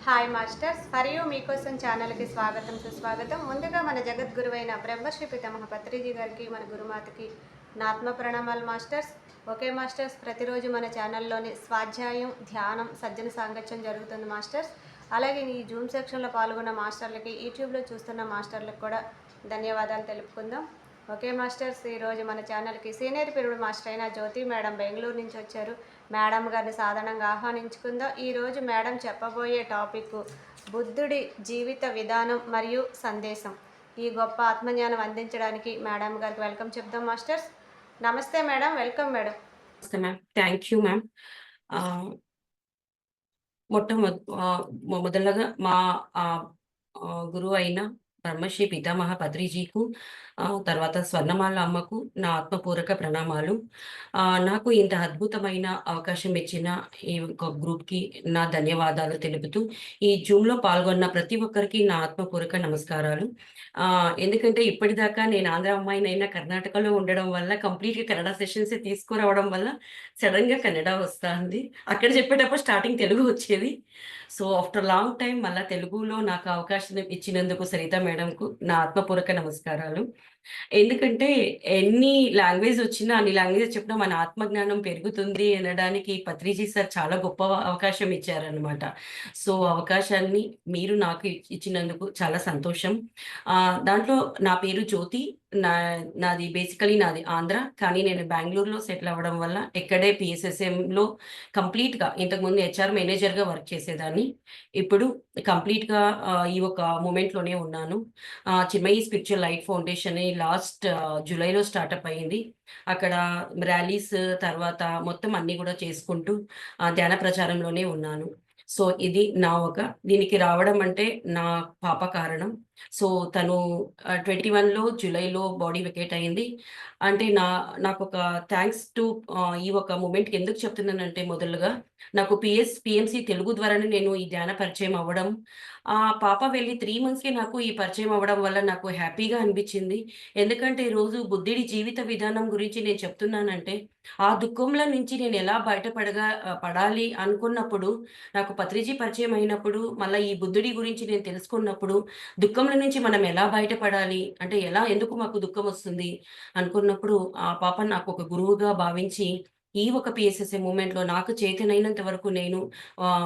Hi masters, మరియు మీకోసం ఛానల్కి స్వాగతం సుస్వాగతం. ముందుగా మన జగద్గురువైన బ్రహ్మశ్రీ పితామహ పత్రిజీ గారికి, మన గురుమాతకి నా ఆత్మ ప్రణామాలు మాస్టర్స్. ఓకే మాస్టర్స్, ప్రతిరోజు మన ఛానల్లోని స్వాధ్యాయం, ధ్యానం, సజ్జన సాంగత్యం జరుగుతుంది మాస్టర్స్. అలాగే ఈ జూమ్ సెక్షన్లో పాల్గొన్న మాస్టర్లకి, యూట్యూబ్లో చూస్తున్న మాస్టర్లకు కూడా ధన్యవాదాలు తెలుపుకుందాం. ఓకే మాస్టర్స్, ఈరోజు మన ఛానల్కి సీనియర్ పీరియడ్ మాస్టర్ అయిన జ్యోతి మేడం బెంగళూరు నుంచి వచ్చారు. మేడం గారిని సాధారణంగా ఆహ్వానించుకుందాం. ఈరోజు మేడం చెప్పబోయే టాపిక్ బుద్ధుడి జీవిత విధానం మరియు సందేశం. ఈ గొప్ప ఆత్మజ్ఞానం అందించడానికి మేడం గారికి వెల్కమ్ చెప్దాం మాస్టర్స్. నమస్తే మేడం, వెల్కమ్ మేడం. నమస్తే మ్యామ్, థ్యాంక్ యూ మ్యామ్. మొదలగా మా గురువు అయిన బ్రహ్మశ్రీ పితామహ పత్రిజీకు, తర్వాత స్వర్ణమాల అమ్మకు నా ఆత్మపూర్వక ప్రణామాలు. నాకు ఇంత అద్భుతమైన అవకాశం ఇచ్చిన ఈ ఒక గ్రూప్కి నా ధన్యవాదాలు తెలుపుతూ, ఈ జూమ్లో పాల్గొన్న ప్రతి ఒక్కరికి నా ఆత్మపూర్వక నమస్కారాలు. ఎందుకంటే ఇప్పటిదాకా నేను ఆంధ్ర అమ్మాయినైనా కర్ణాటకలో ఉండడం వల్ల కంప్లీట్గా కన్నడ సెషన్స్ తీసుకురావడం వల్ల సడన్గా కన్నడ వస్తుంది. అక్కడ చెప్పేటప్పుడు స్టార్టింగ్ తెలుగు వచ్చేది. సో ఆఫ్టర్ లాంగ్ టైమ్ మళ్ళా తెలుగులో నాకు అవకాశం ఇచ్చినందుకు సరిత మేడంకు నా ఆత్మపూర్వక నమస్కారాలు. ఎందుకంటే ఎన్ని లాంగ్వేజ్ వచ్చినా, అన్ని లాంగ్వేజెస్ చెప్పినా మన ఆత్మజ్ఞానం పెరుగుతుంది అనడానికి పత్రిజీ సార్ చాలా గొప్ప అవకాశం ఇచ్చారనమాట. సో అవకాశాన్ని మీరు నాకు ఇచ్చినందుకు చాలా సంతోషం. దాంట్లో నా పేరు జ్యోతి. నాది బేసికలీ నాది ఆంధ్ర. కానీ నేను బెంగుళూరులో సెటిల్ అవ్వడం వల్ల ఇక్కడే పిఎస్ఎస్ఎంలో కంప్లీట్‌గా ఇంతకుముందు హెచ్ఆర్ మేనేజర్‌గా వర్క్ చేసేదాన్ని. ఇప్పుడు కంప్లీట్‌గా ఈ ఒక మూమెంట్‌లోనే ఉన్నాను. చిన్మయి స్పిరిచ్యువల్ లైట్ ఫౌండేషన్ అని లాస్ట్ జులైలో స్టార్టప్ అయింది. అక్కడ ర్యాలీస్ తర్వాత మొత్తం అన్నీ గూడా చేసుకుంటూ ధ్యాన ప్రచారంలోనే ఉన్నాను. సో ఇది దీనికి రావడం అంటే నా పాప కారణం. సో తను 21లో జులైలో బాడీ వెకేట్ అయింది. అంటే నాకొక థాంక్స్ టు ఈ ఒక మూమెంట్‌కి ఎందుకు చెప్తున్నానంటే మొదలుగా నాకు పీఎంసీ తెలుగు ద్వారానే నేను ఈ ధ్యాన పరిచయం అవ్వడం. పాప వెళ్ళి 3 మంత్స్‌కే నాకు ఈ పరిచయం అవ్వడం వల్ల నాకు హ్యాపీగా అనిపించింది. ఎందుకంటే ఈరోజు బుద్ధుడి జీవిత విధానం గురించి నేను చెప్తున్నానంటే, ఆ దుఃఖంలో నుంచి నేను ఎలా పడాలి అనుకున్నప్పుడు, నాకు పత్రిజీ పరిచయం అయినప్పుడు, మళ్ళా ఈ బుద్ధుడి గురించి నేను తెలుసుకున్నప్పుడు, దుఃఖంలో నుంచి మనం ఎలా బయటపడాలి, అంటే ఎందుకు మాకు దుఃఖమొస్తుంది అనుకున్నప్పుడు, ఆ పాప నాకొక గురువుగా భావించి, ఈ ఒక పీఎస్ఎస్ఏ మూవ్‌మెంట్‌లో నాకు చేతనైనంత వరకు నేను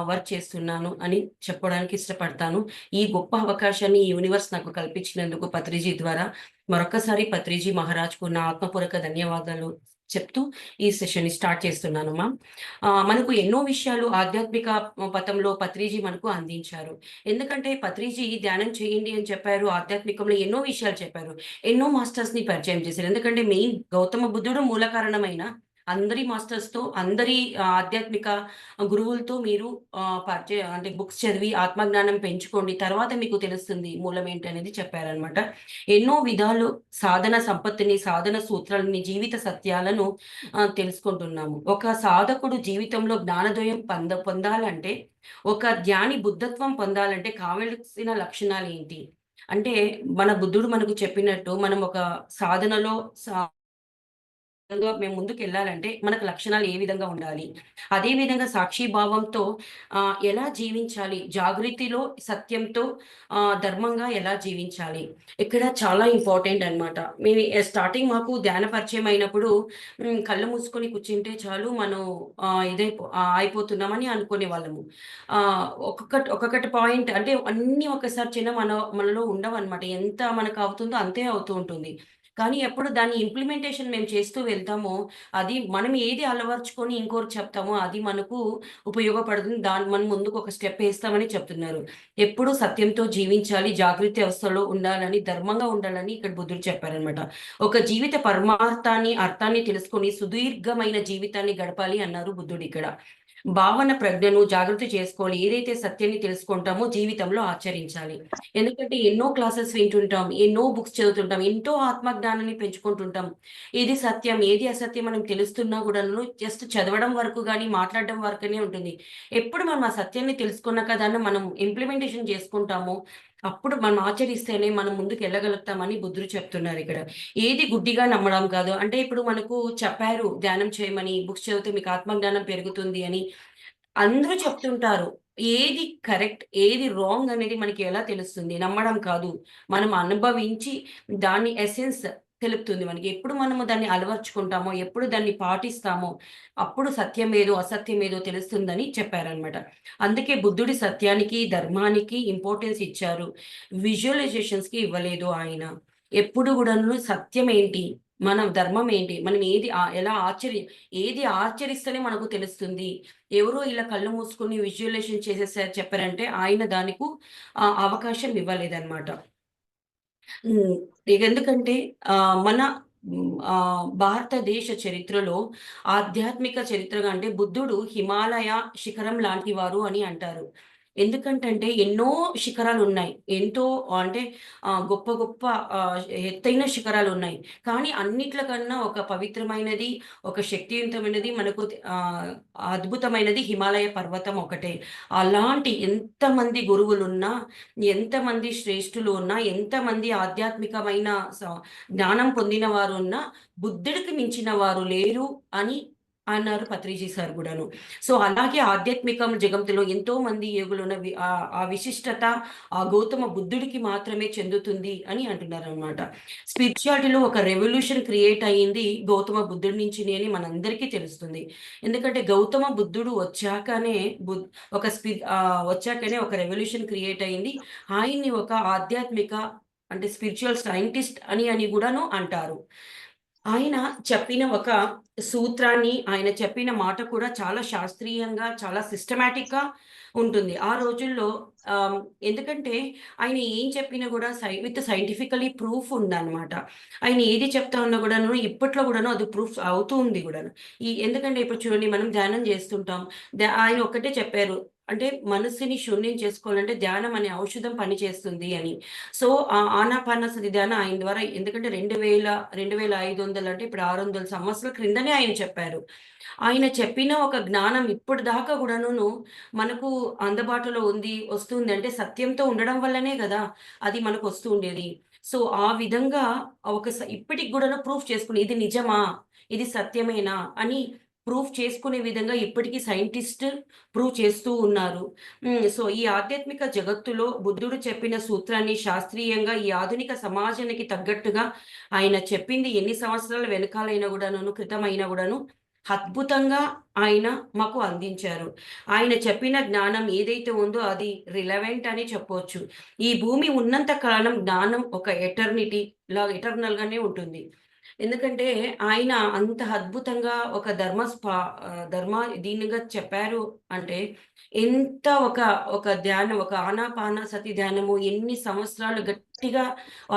వర్క్ చేస్తున్నాను అని చెప్పడానికి ఇష్టపడతాను. ఈ గొప్ప అవకాశాన్ని ఈ యూనివర్స్ నాకు కల్పించినందుకు పత్రిజీ ద్వారా మరొక్కసారి పత్రిజీ మహారాజ్‌కు నా ఆత్మపూర్వక ధన్యవాదాలు చెప్తూ ఈ సెషన్‌ని స్టార్ట్ చేస్తున్నానమ్మా. మనకు ఎన్నో విషయాలు ఆధ్యాత్మిక పథంలో పత్రిజీ మనకు అందించారు. ఎందుకంటే పత్రిజీ ధ్యానం చేయండి అని చెప్పారు. ఆధ్యాత్మికంలో ఎన్నో విషయాలు చెప్పారు. ఎన్నో మాస్టర్స్‌ని పరిచయం చేశారు. ఎందుకంటే మెయిన్ గౌతమ బుద్ధుడు మూల కారణమైన అందరి మాస్టర్స్‌తో, అందరి ఆధ్యాత్మిక గురువులతో మీరు అంటే బుక్స్ చదివి ఆత్మజ్ఞానం పెంచుకోండి. తర్వాత మీకు తెలుస్తుంది మూలం ఏంటనేది చెప్పారనమాట. ఎన్నో విధాలు సాధన సంపత్తిని, సాధన సూత్రాలని, జీవిత సత్యాలను తెలుసుకుంటున్నాము. ఒక సాధకుడు జీవితంలో జ్ఞానోదయం పొందాలంటే, ఒక ధ్యాని బుద్ధత్వం పొందాలంటే కావలసిన లక్షణాలేంటి? అంటే మన బుద్ధుడు మనకు చెప్పినట్టు మనం ఒక సాధనలో విధంగా మేము ముందుకెళ్ళాలంటే మనకు లక్షణాలు ఏ విధంగా ఉండాలి? అదే విధంగా సాక్షిభావంతో ఎలా జీవించాలి? జాగృతిలో సత్యంతో ధర్మంగా ఎలా జీవించాలి? ఇక్కడ చాలా ఇంపార్టెంట్ అన్నమాట. మేము స్టార్టింగ్ మాకు ధ్యాన పరిచయం అయినప్పుడు కళ్ళు మూసుకొని కూర్చుంటే చాలు మనం అయిపోతున్నామని అనుకునేవాళ్ళము. ఒక్కొక్కటి పాయింట్ అంటే అన్నీ ఒక్కసారి మనలో ఉండవన్నమాట. ఎంత మనకు అవుతుందో అంతే అవుతూ ఉంటుంది. కానీ ఎప్పుడు దాని ఇంప్లిమెంటేషన్ మేము చేస్తూ వెళ్తామో, అది మనం ఏది అలవరుచుకొని ఇంకోరికి చెప్తామో అది మనకు ఉపయోగపడుతుంది. మనం ముందుకు ఒక స్టెప్ ఏస్తామని చెప్తున్నారు. ఎప్పుడూ సత్యంతో జీవించాలి, జాగృతి అవస్థలో ఉండాలని, ధర్మంగా ఉండాలని ఇక్కడ బుద్ధుడు చెప్పారనమాట. ఒక జీవిత అర్థాన్ని తెలుసుకొని సుదీర్ఘమైన జీవితాన్ని గడపాలి అన్నారు బుద్ధుడిక్కడ. భావన ప్రజ్ఞను జాగృతి చేసుకోవాలి. ఏదైతే సత్యాన్ని తెలుసుకుంటామో జీవితంలో ఆచరించాలి. ఎందుకంటే ఎన్నో క్లాసెస్ వింటుంటాం, ఎన్నో బుక్స్ చదువుతుంటాం, ఎంతో ఆత్మజ్ఞానాన్ని పెంచుకుంటుంటాం. ఏది సత్యం, ఏది అసత్యం మనకు తెలుస్తున్నా కూడాను జస్ట్ చదవడం వరకు గాని, మాట్లాడడం వరకునే ఉంటుంది. ఎప్పుడు మనం ఆ సత్యాన్ని తెలుసుకున్నాక దాన్ని మనం ఇంప్లిమెంటేషన్ చేసుకుంటామో, అప్పుడు మనం ఆచరిస్తేనే మనం ముందుకెళ్ళగలుగుతామని బుద్ధుడు చెప్తున్నారిక్కడ. ఏది గుడ్డిగా నమ్మడం కాదు. అంటే ఇప్పుడు మనకు చెప్పారు ధ్యానం చేయమని, బుక్స్ చదివితే మీకు ఆత్మజ్ఞానం పెరుగుతుంది అని. అందరూ చెప్తుంటారు. ఏది కరెక్ట్, ఏది రాంగ్ అనేది మనకి ఎలా తెలుస్తుంది? నమ్మడం కాదు. మనం అనుభవించి దాని ఎసెన్స్ తెలుపుతుంది మనకి. ఎప్పుడు మనము దాన్ని అలవర్చుకుంటామో, ఎప్పుడు దాన్ని పాటిస్తామో, అప్పుడు సత్యమేదో, అసత్యమేదో తెలుస్తుందని చెప్పారనమాట. అందుకే బుద్ధుడి సత్యానికి, ధర్మానికి ఇంపార్టెన్స్ ఇచ్చారు. విజువలైజేషన్స్‌కి ఇవ్వలేదు ఆయన. ఎప్పుడు గూడాను సత్యం ఏంటి? మన ధర్మం ఏంటి? మనం ఏది ఎలా ఏది ఆచరిస్తేనే మనకు తెలుస్తుంది. ఎవరో ఇలా కళ్ళు మూసుకొని విజువలైజేషన్ చేసేసారు చెప్పారంటే ఆయన దానికి అవకాశం ఇవ్వలేదన్నమాట. హ్మ్. ఎందుకంటే మన భారతదేశ చరిత్రలో ఆధ్యాత్మిక చరిత్రగా అంటే బుద్ధుడు హిమాలయ శిఖరం లాంటి వారు అని అంటారు. ఎందుకంటంటే ఎన్నో శిఖరాలున్నాయి. ఎంతో అంటే గొప్ప గొప్ప ఎత్తైన శిఖరాలున్నాయి. కానీ అన్నిట్ల కన్నా ఒక పవిత్రమైనది, ఒక శక్తివంతమైనది మనకు అద్భుతమైనది హిమాలయ పర్వతం ఒకటే. అలాంటి ఎంతమంది గురువులున్నా ఎంతమంది శ్రేష్ఠులు ఉన్నా, ఎంతమంది ఆధ్యాత్మికమైన జ్ఞానం పొందిన వారున్నా, బుద్ధుడికి మించిన వారు లేరు అని అన్నారు పత్రిజీ సార్ గూడాను. సో, అలాగే ఆధ్యాత్మికం జగంతులో ఎంతోమంది యోగులున్న ఆ విశిష్టత ఆ గౌతమ బుద్ధుడికి మాత్రమే చెందుతుంది అని అంటున్నారనమాట. స్పిరిచువాలిటీలో ఒక రెవల్యూషన్ క్రియేట్ అయింది గౌతమ బుద్ధుడి నుంచినే అని మనందరికీ తెలుస్తుంది. ఎందుకంటే గౌతమ బుద్ధుడు వచ్చాకనే బుద్ ఒక వచ్చాకనే ఒక రెవల్యూషన్ క్రియేట్ అయింది. ఆయన్ని ఒక ఆధ్యాత్మిక అంటే స్పిరిచువల్ సైంటిస్ట్ అని గూడాను అంటారు. ఆయన చెప్పిన ఒక సూత్రాన్ని, ఆయన చెప్పిన మాట కూడా చాలా శాస్త్రీయంగా, చాలా సిస్టమాటిక్‌గా ఉంటుంది. ఆ రోజుల్లో ఆహ్, ఎందుకంటే ఆయన ఏం చెప్పినా గూడా విత్ సైంటిఫికల్లీ ప్రూఫ్ ఉందన్నమాట. ఆయన ఏది చెప్తా ఉన్నా గూడాను ఇప్పట్లో గూడాను అది ప్రూఫ్ అవుతూ ఉంది గూడాను. ఎందుకంటే ఇప్పుడు చూడండి మనం ధ్యానం జేస్తుంటాం. ఆయన ఒక్కటే చెప్పారు. అంటే మనస్సుని శూన్యం చేసుకోవాలంటే ధ్యానం అనే ఔషధం పనిచేస్తుంది అని. సో, ఆనాపానసతి ధ్యానం ఆయన ద్వారా ఎందుకంటే 2500 అంటే ఇప్పుడు 600 సంవత్సరాల క్రిందనే ఆయన చెప్పారు. ఆయన చెప్పిన ఒక జ్ఞానం ఇప్పటిదాకా గూడానును మనకు అందుబాటులో ఉంది, వస్తుంది అంటే సత్యంతో ఉండడం వల్లనే గదా! అది మనకొస్తూ ఉండేది. సో, ఆ విధంగా ఇప్పటికి గూడాను ప్రూఫ్ చేసుకొని ఇది నిజమా? ఇది సత్యమేనా? అని ప్రూఫ్ చేసుకునే విధంగా ఇప్పటికి సైంటిస్ట్ ప్రూవ్ చేస్తూ ఉన్నారు. సో, ఈ ఆధ్యాత్మిక జగత్తులో బుద్ధుడు చెప్పిన సూత్రాన్ని శాస్త్రీయంగా ఈ ఆధునిక సమాజానికి తగ్గట్టుగా ఆయన చెప్పింది ఎన్ని సంవత్సరాల వెనకాలైనా గూడాను క్రితమైనా గూడాను అద్భుతంగా ఆయన మాకు అందించారు. ఆయన చెప్పిన జ్ఞానం ఏదైతే ఉందో అది రిలవెంట్ అని చెప్పొచ్చు. ఈ భూమి ఉన్నంత కాలం జ్ఞానం ఒక ఎటర్నల్‌గానే ఉంటుంది. ఎందుకంటే ఆయన అంత అద్భుతంగా ఒక ధర్మ దీనిగా చెప్పారు అంటే ఎంత ఒక ధ్యానం, ఒక ఆనాపానసతి ధ్యానము ఎన్ని సంవత్సరాలు గట్టిగా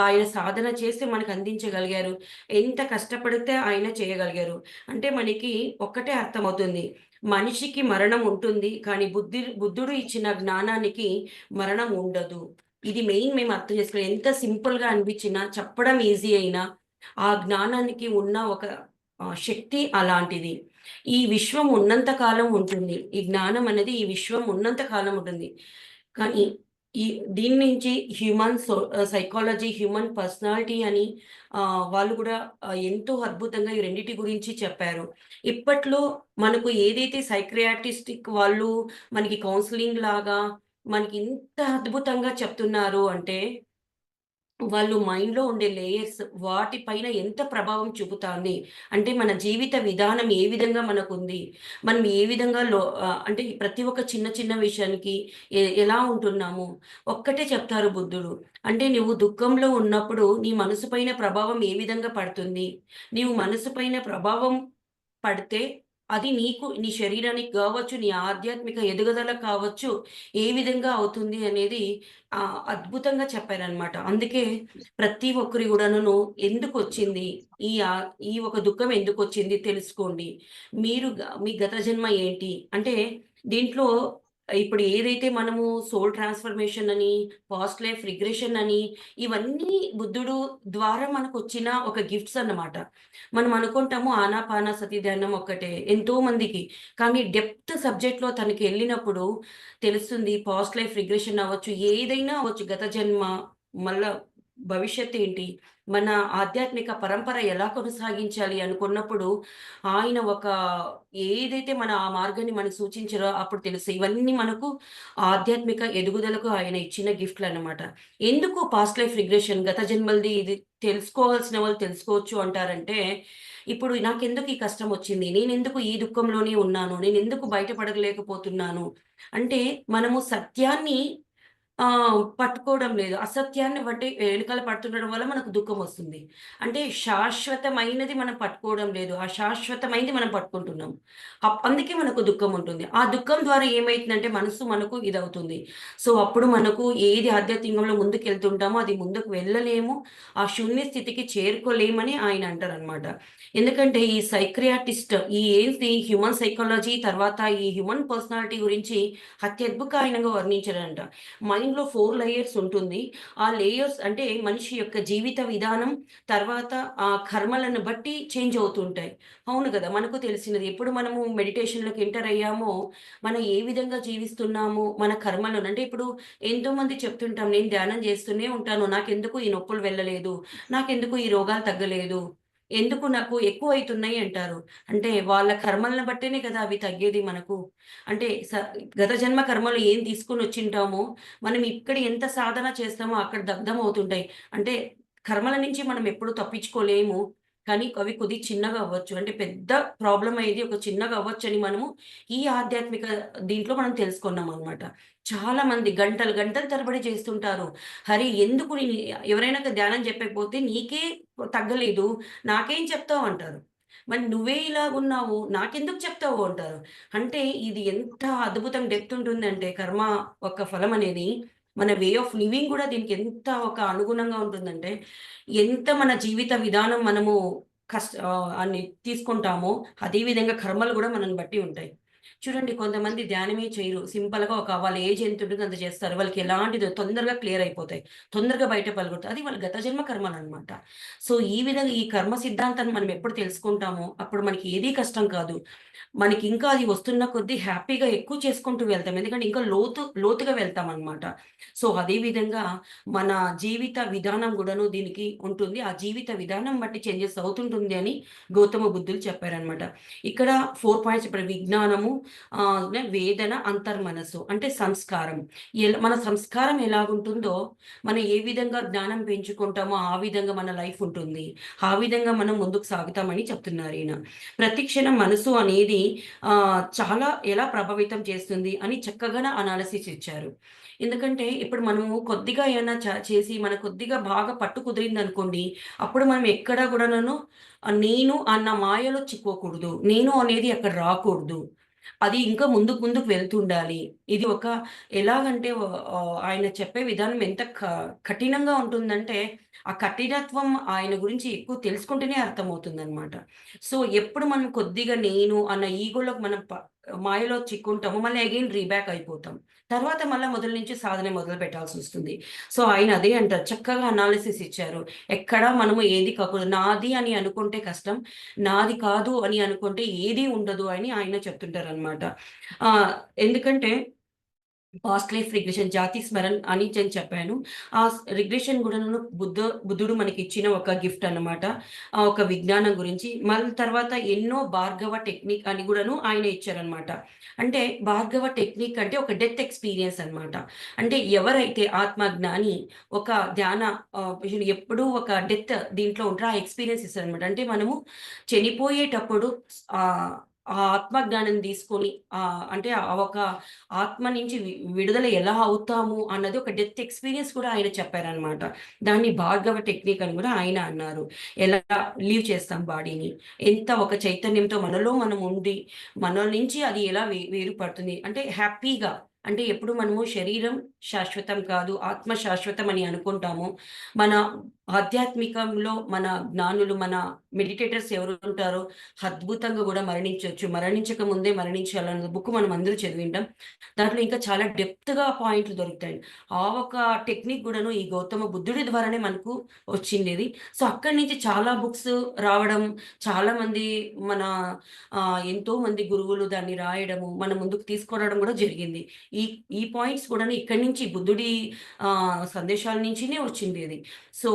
ఆయన సాధన చేసి మనకు అందించగలిగారు. ఎంత కష్టపడితే ఆయన చేయగలిగారు. అంటే మనకి ఒక్కటే అర్థమవుతుంది. మనిషికి మరణం ఉంటుంది. కానీ బుద్ధుడు ఇచ్చిన జ్ఞానానికి మరణం ఉండదు. ఇది మేము అర్థం చేసుకోవాలి. ఎంత సింపుల్‌గా అనిపించినా చెప్పడం ఈజీ అయినా ఆ జ్ఞానానికి ఉన్న ఒక శక్తి అలాంటిది. ఈ విశ్వం ఉన్నంత కాలం ఉంటుంది. ఈ జ్ఞానం అనేది ఈ విశ్వం ఉన్నంత కాలం ఉంటుంది. కానీ ఈ దీని నుంచి సైకాలజీ, హ్యూమన్ పర్సనాలిటీ అని వాళ్ళు కూడా ఎంతో అద్భుతంగా ఈ రెండిటి గురించి చెప్పారు. ఇప్పట్లో మనకు ఏదైతే సైకియాట్రిస్టిక్ వాళ్ళు మనకి కౌన్సెలింగ్ లాగా మనకి ఇంత అద్భుతంగా చెప్తున్నారు అంటే వాళ్ళు మైండ్‌లో ఉండే లేయర్స్ వాటి పైన ఎంత ప్రభావం చూపుతాంది. అంటే మన జీవిత విధానం ఏ విధంగా మనకుంది. మనం ఏ విధంగా అంటే ప్రతి ఒక్క చిన్న చిన్న విషయానికి ఎలా ఉంటున్నాము. ఒక్కటే చెప్తారు బుద్ధుడు. అంటే నువ్వు దుఃఖంలో ఉన్నప్పుడు నీ మనసు పైన ప్రభావం ఏ విధంగా పడుతుంది. నీవు మనసు పైన ప్రభావం పడితే అది నీ శరీరానికి కావచ్చు, నీ ఆధ్యాత్మిక ఎదుగుదలకు కావచ్చు, ఏ విధంగా అవుతుంది అనేది అద్భుతంగా చెప్పారనమాట. అందుకే ప్రతి ఒక్కరి గూడాను ఎందుకొచ్చింది? ఈ ఒక దుఃఖం ఎందుకొచ్చింది తెలుసుకోండి. మీ గత జన్మ ఏంటి? అంటే దీంట్లో ఇప్పుడు ఏదైతే మనము సోల్ ట్రాన్స్‌ఫర్మేషన్ అని, పాస్ట్ లైఫ్ రిగ్రెషన్ అని ఇవన్నీ బుద్ధుడు ద్వారా మనకొచ్చిన ఒక గిఫ్ట్స్ అన్నమాట. మనం అనుకుంటాము ఆనాపానసతి ధ్యానం ఒక్కటే ఎంతో మందికి. కానీ డెప్త్ సబ్జెక్ట్‌లో తనకెళ్ళినప్పుడు తెలుస్తుంది పాస్ట్ లైఫ్ రిగ్రెషన్ అవ్వచ్చు, ఏదైనా అవ్వచ్చు గత జన్మ మళ్ళా భవిష్యత్తేంటి? మన ఆధ్యాత్మిక పరంపర ఎలా కొనసాగించాలి అనుకున్నప్పుడు, ఆయన ఒక ఏదైతే మన ఆ మార్గాన్ని మనకు సూచించారో అప్పుడు తెలుసు. ఇవన్నీ మనకు ఆధ్యాత్మిక ఎదుగుదలకు ఆయన ఇచ్చిన గిఫ్ట్‌లనమాట. ఎందుకు పాస్ట్ లైఫ్ రిగ్రెషన్ గత జన్మలది ఇది తెలుసుకోవాల్సిన వాళ్ళు తెలుసుకోవచ్చు అంటారంటే, ఇప్పుడు నాకెందుకు ఈ కష్టమొచ్చింది? నేనెందుకు ఈ దుఃఖంలోనే ఉన్నాను? నేనెందుకు బయటపడలేకపోతున్నాను? అంటే మనము సత్యాన్ని పట్టుకోవడం లేదు. అసత్యాన్ని బట్టి వెనకాల పడుతుండడం వల్ల మనకు దుఃఖమొస్తుంది. అంటే శాశ్వతమైనది మనం పట్టుకోవడం లేదు. అశాశ్వతమైనది మనం పట్టుకుంటున్నాం. అందుకే మనకు దుఃఖముంటుంది. ఆ దుఃఖం ద్వారా ఏమైతుందంటే మనసు మనకు ఇదవుతుంది. సో, అప్పుడు మనకు ఏది ఆధ్యాత్మికంలో ముందుకెళ్తుంటామో అది ముందుకు వెళ్ళలేము. ఆ శూన్య స్థితికి చేరుకోలేమని ఆయన అంటారనమాట. ఎందుకంటే ఈ సైకియాట్రిస్ట్ ఈ ఏంటి హ్యూమన్ సైకాలజీ తర్వాత ఈ హ్యూమన్ పర్సనాలిటీ గురించి అత్యద్భుతంగా వర్ణించారంట. మైండ్‌లో 4 లేయర్స్ ఉంటుంది. ఆ లేయర్స్ అంటే మనిషి యొక్క జీవిత విధానం, తర్వాత కర్మలను బట్టి చేంజ్ అవుతుంటాయి. అవును గదా! మనకు తెలిసినది. ఎప్పుడు మనము మెడిటేషన్‌లోకి ఎంటర్ అయ్యామో, మనం ఏ విధంగా జీవిస్తున్నాము, మన కర్మలను అంటే ఇప్పుడు ఎంతోమంది చెప్తుంటాం, నేను ధ్యానం చేస్తూనే ఉంటాను. నాకెందుకు ఈ నొప్పులు వెళ్ళలేదు, నాకెందుకు ఈ రోగాలు తగ్గలేదు, ఎందుకు నాకు ఎక్కువైతున్నాయి అంటారు. అంటే వాళ్ళ కర్మలను బట్టేనే కదా అవి తగ్గేది మనకు. అంటే గత జన్మ కర్మలు ఏం తీసుకొనొచ్చింటామో, మనం ఇక్కడ ఎంత సాధన చేస్తామో అక్కడ దగ్ధమవుతుంటాయి. అంటే కర్మల నుంచి మనం ఎప్పుడు తప్పించుకోలేము. కానీ అవి కొద్దిగా చిన్నగా అవ్వచ్చు. అంటే పెద్ద ప్రాబ్లమ్ అయ్యేది ఒక చిన్నగా అవ్వచ్చని మనము ఈ ఆధ్యాత్మిక దీంట్లో మనం తెలుసుకున్నామనమాట. చాలామంది గంటలు గంటలు తరబడి చేస్తుంటారు. హరి ఎందుకు ఎవరైనా ధ్యానం చెప్పకపోతే నీకే తగ్గలేదు, నాకేం చెప్తావు అంటారు. మరి నువ్వే ఇలాగున్నావు, నాకెందుకు చెప్తావు అంటారు. అంటే ఇది ఎంత అద్భుతం డెప్త్ ఉంటుందంటే కర్మ ఒక ఫలం అనేది మన వే ఆఫ్ లివింగ్ గూడా దీనికి ఎంత ఒక అనుగుణంగా ఉంటుందంటే, ఎంత మన జీవిత విధానం మనము అన్ని తీసుకుంటామో, అదే విధంగా కర్మలు గూడా మనల్ని బట్టి ఉంటాయి. చూడండి కొంతమంది ధ్యానమే చేయరు. సింపుల్‌గా వాళ్ళ ఏజ్ ఎంతుంటుందో అంత చేస్తారు. వాళ్ళకి ఎలాంటిదో తొందరగా క్లియర్ అయిపోతాయి. తొందరగా బయట పలగొడతారు. అది వాళ్ళ గత జన్మ కర్మలనమాట. సో, ఈ విధంగా ఈ కర్మ సిద్ధాంతాన్ని మనం ఎప్పుడు తెలుసుకుంటామో, అప్పుడు మనకి ఏది కష్టం కాదు. మనకింకా అది వస్తున్న కొద్దీ హ్యాపీగా ఎక్కువ చేసుకుంటూ వెళ్తాం. ఎందుకంటే ఇంకా లోతుగా వెళ్తామనమాట. సో, అదే విధంగా మన జీవిత విధానం గూడాను దీనికి ఉంటుంది. ఆ జీవిత విధానం బట్టి చేంజెస్ అవుతుంటుంది అని గౌతమ బుద్ధులు చెప్పారనమాట. ఇక్కడ 4 పాయింట్స్ చెప్పారు. విజ్ఞానము, వేదన, అంతర్మనస్సు అంటే సంస్కారం. మన సంస్కారం ఎలాగుంటుందో, మనం ఏ విధంగా జ్ఞానం పెంచుకుంటామో ఆ విధంగా మన లైఫ్ ఉంటుంది. ఆ విధంగా మనం ముందుకు సాగుతామని చెప్తున్నారీయన. ప్రతి క్షణం మనసు అనేది చాలా ఎలా ప్రభావితం చేస్తుంది అని చక్కగా అనాలిసిస్ ఇచ్చారు. ఎందుకంటే ఇప్పుడు మనము కొద్దిగా ఏమైనా చేసి మనకు కొద్దిగా బాగా పట్టు కుదిరిందనుకోండి, అప్పుడు మనం ఎక్కడ కూడాను నేను అన్న మాయలో చిక్కుకోకూడదు. నేను అనేది అక్కడ రాకూడదు. అది ఇంకా ముందుకు ముందుకు వెళ్తుండాలి. ఇది ఒక ఎలాగంటే ఆయన చెప్పే విధానం ఎంత కఠినంగా ఉంటుందంటే, ఆ కఠినత్వం ఆయన గురించి ఎక్కువ తెలుసుకుంటేనే అర్థమవుతుందనమాట. సో, ఎప్పుడు మనం కొద్దిగా నేను అన్న ఈగోలోకి మనం మాయలో చిక్కుంటామో మళ్ళీ అగైన్ రీబ్యాక్ అయిపోతాం. తర్వాత మళ్ళా మొదలు నుంచి సాధన మొదలు పెట్టాల్సొస్తుంది. సో, ఆయన అదే అంటారు. చక్కగా అనాలిసిస్ ఇచ్చారు. ఎక్కడా మనము ఏది కాకూడదు. నాది అని అనుకుంటే కష్టం. నాది కాదు అని అనుకుంటే ఏది ఉండదు అని ఆయన చెప్తుంటారనమాట. ఎందుకంటే పాస్ట్ లైఫ్ రిగ్రెషన్ జాతి స్మరణ్ అని నేను చెప్పాను. ఆ రిగ్రెషన్ గూడాను బుద్ధుడు మనకిచ్చిన ఒక గిఫ్ట్ అన్నమాట. ఒక విజ్ఞానం గురించి. మళ్ళీ తర్వాత ఎన్నో భార్గవ టెక్నిక్ అని గూడాను ఆయన ఇచ్చారనమాట. అంటే భార్గవ టెక్నిక్ అంటే ఒక డెత్ ఎక్స్‌పీరియన్స్ అన్నమాట. అంటే ఎవరైతే ఆత్మజ్ఞాని ఒక ధ్యాన ఎప్పుడూ ఒక డెత్ దీంట్లో ఉంటారో ఆ ఎక్స్‌పీరియన్స్ ఇస్తారనమాట. అంటే మనము చనిపోయేటప్పుడు ఆహ్, ఆ ఆత్మజ్ఞానం తీసుకొని అంటే ఆ ఒక ఆత్మ నుంచి విడుదల ఎలా అవుతాము అన్నది ఒక డెత్ ఎక్స్‌పీరియన్స్ కూడా ఆయన చెప్పారనమాట. దాన్ని భార్గవ టెక్నిక్ అని కూడా ఆయన అన్నారు. ఎలా లీవ్ చేస్తాం బాడీని. ఎంత ఒక చైతన్యంతో మనలో మనం ఉండి, మన నుంచి అది ఎలా వేరుపడుతుంది. అంటే హ్యాపీగా అంటే ఎప్పుడు మనము శరీరం శాశ్వతం కాదు, ఆత్మ శాశ్వతం అని అనుకుంటామో, మన ఆధ్యాత్మికంలో మన జ్ఞానులు, మన మెడిటేటర్స్ ఎవరుంటారో అద్భుతంగా గూడా మరణించొచ్చు. మరణించక ముందే మరణించాలన్న బుక్ మనం అందరూ చదివింటాం. దాంట్లో ఇంకా చాలా డెప్త్‌గా పాయింట్లు దొరుకుతాయి. ఆ ఒక టెక్నిక్ గూడాను ఈ గౌతమ బుద్ధుడి ద్వారానే మనకు వచ్చిండేది. సో, అక్కడి నుంచి చాలా బుక్స్ రావడం, చాలామంది మన ఎంతోమంది గురువులు దాన్ని రాయడము, మన ముందుకు తీసుకురావడం గూడా జరిగింది. ఈ ఈ పాయింట్స్ కూడాను ఇక్కడి నుంచి బుద్ధుడి సందేశాల నుంచినే వచ్చింది ఇది. సో,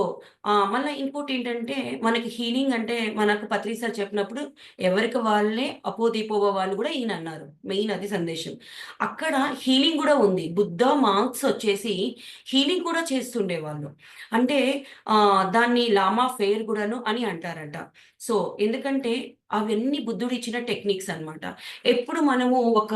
మళ్ళా ఇంకోటేంటంటే మనకి హీలింగ్ అంటే మనకు పత్రి సార్ చెప్పినప్పుడు ఎవరికి వాళ్ళే అపోదీపోభవ అని కూడా ఈయన అన్నారు. మెయిన్ అది సందేశం. అక్కడ హీలింగ్ గూడా ఉంది. బుద్ధ మాంక్స్ వచ్చేసి హీలింగ్ కూడా చేస్తుండేవాళ్ళు. అంటే దాన్ని లామా ఫెయిర్ గూడాను అని అంటారంట. సో, ఎందుకంటే అవన్నీ బుద్ధుడిచ్చిన టెక్నిక్స్ అన్నమాట. ఎప్పుడు మనము ఒక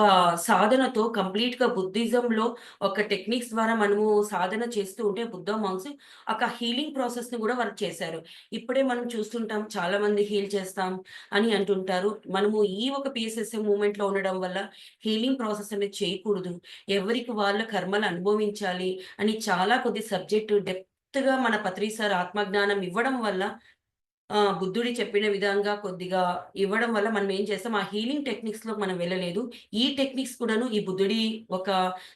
సాధనతో కంప్లీట్‌గా బుద్ధిజంలో ఒక టెక్నిక్స్ ద్వారా మనము సాధన చేస్తూ ఉంటే బుద్ధ మాంక్స్ ఒక హీలింగ్ ప్రాసెస్‌ని గూడా వాళ్ళు చేశారు. ఇప్పుడే మనం చూస్తుంటాం చాలామంది హీల్ చేస్తాం అని అంటుంటారు. మనము ఈ ఒక పీఎస్ఎస్ఎం మూవ్‌మెంట్‌లో ఉండడం వల్ల హీలింగ్ ప్రాసెస్ అనేది చేయకూడదు. ఎవరికి వాళ్ళ కర్మలు అనుభవించాలి అని చాలా కొద్ది సబ్జెక్ట్ డెప్త్‌గా మన పత్రి సార్ ఆత్మజ్ఞానం ఇవ్వడం వల్ల బుద్ధుడు చెప్పిన విధంగా కొద్దిగా ఇవ్వడం వల్ల మనం ఏం చేస్తాం, ఆ హీలింగ్ టెక్నిక్స్‌లోకి మనం వెళ్ళలేదు. ఈ టెక్నిక్స్ కూడాను ఈ బుద్ధుడి ఒక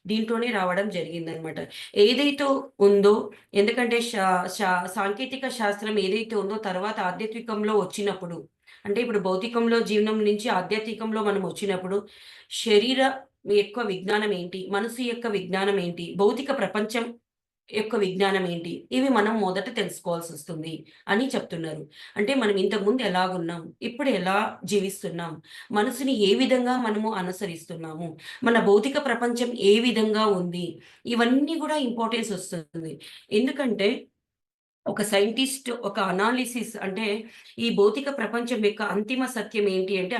దీంట్లోనే రావడం జరిగిందనమాట. ఏదైతే ఉందో ఎందుకంటే సాంకేతిక శాస్త్రం ఏదైతే ఉందో తర్వాత ఆధ్యాత్మికంలో వచ్చినప్పుడు, అంటే ఇప్పుడు భౌతికంలో జీవనం నుంచి ఆధ్యాత్మికంలో మనం వచ్చినప్పుడు, శరీర యొక్క విజ్ఞానం ఏంటి? మనసు యొక్క విజ్ఞానం ఏంటి? భౌతిక ప్రపంచం యొక్క విజ్ఞానం ఏంటి? ఇవి మనం మొదట తెలుసుకోవాల్సొస్తుంది అని చెప్తున్నారు. అంటే మనం ఇంతకుముందు ఎలాగున్నాం? ఇప్పుడు ఎలా జీవిస్తున్నాం? మనసుని ఏ విధంగా మనము అనుసరిస్తున్నాము? మన భౌతిక ప్రపంచం ఏ విధంగా ఉంది? ఇవన్నీ గూడా ఇంపార్టెన్స్ ఒస్తుంది. ఎందుకంటే ఒక సైంటిస్ట్ ఒక అనాలిసిస్ అంటే ఈ భౌతిక ప్రపంచం యొక్క అంతిమ సత్యం ఏంటి అంటే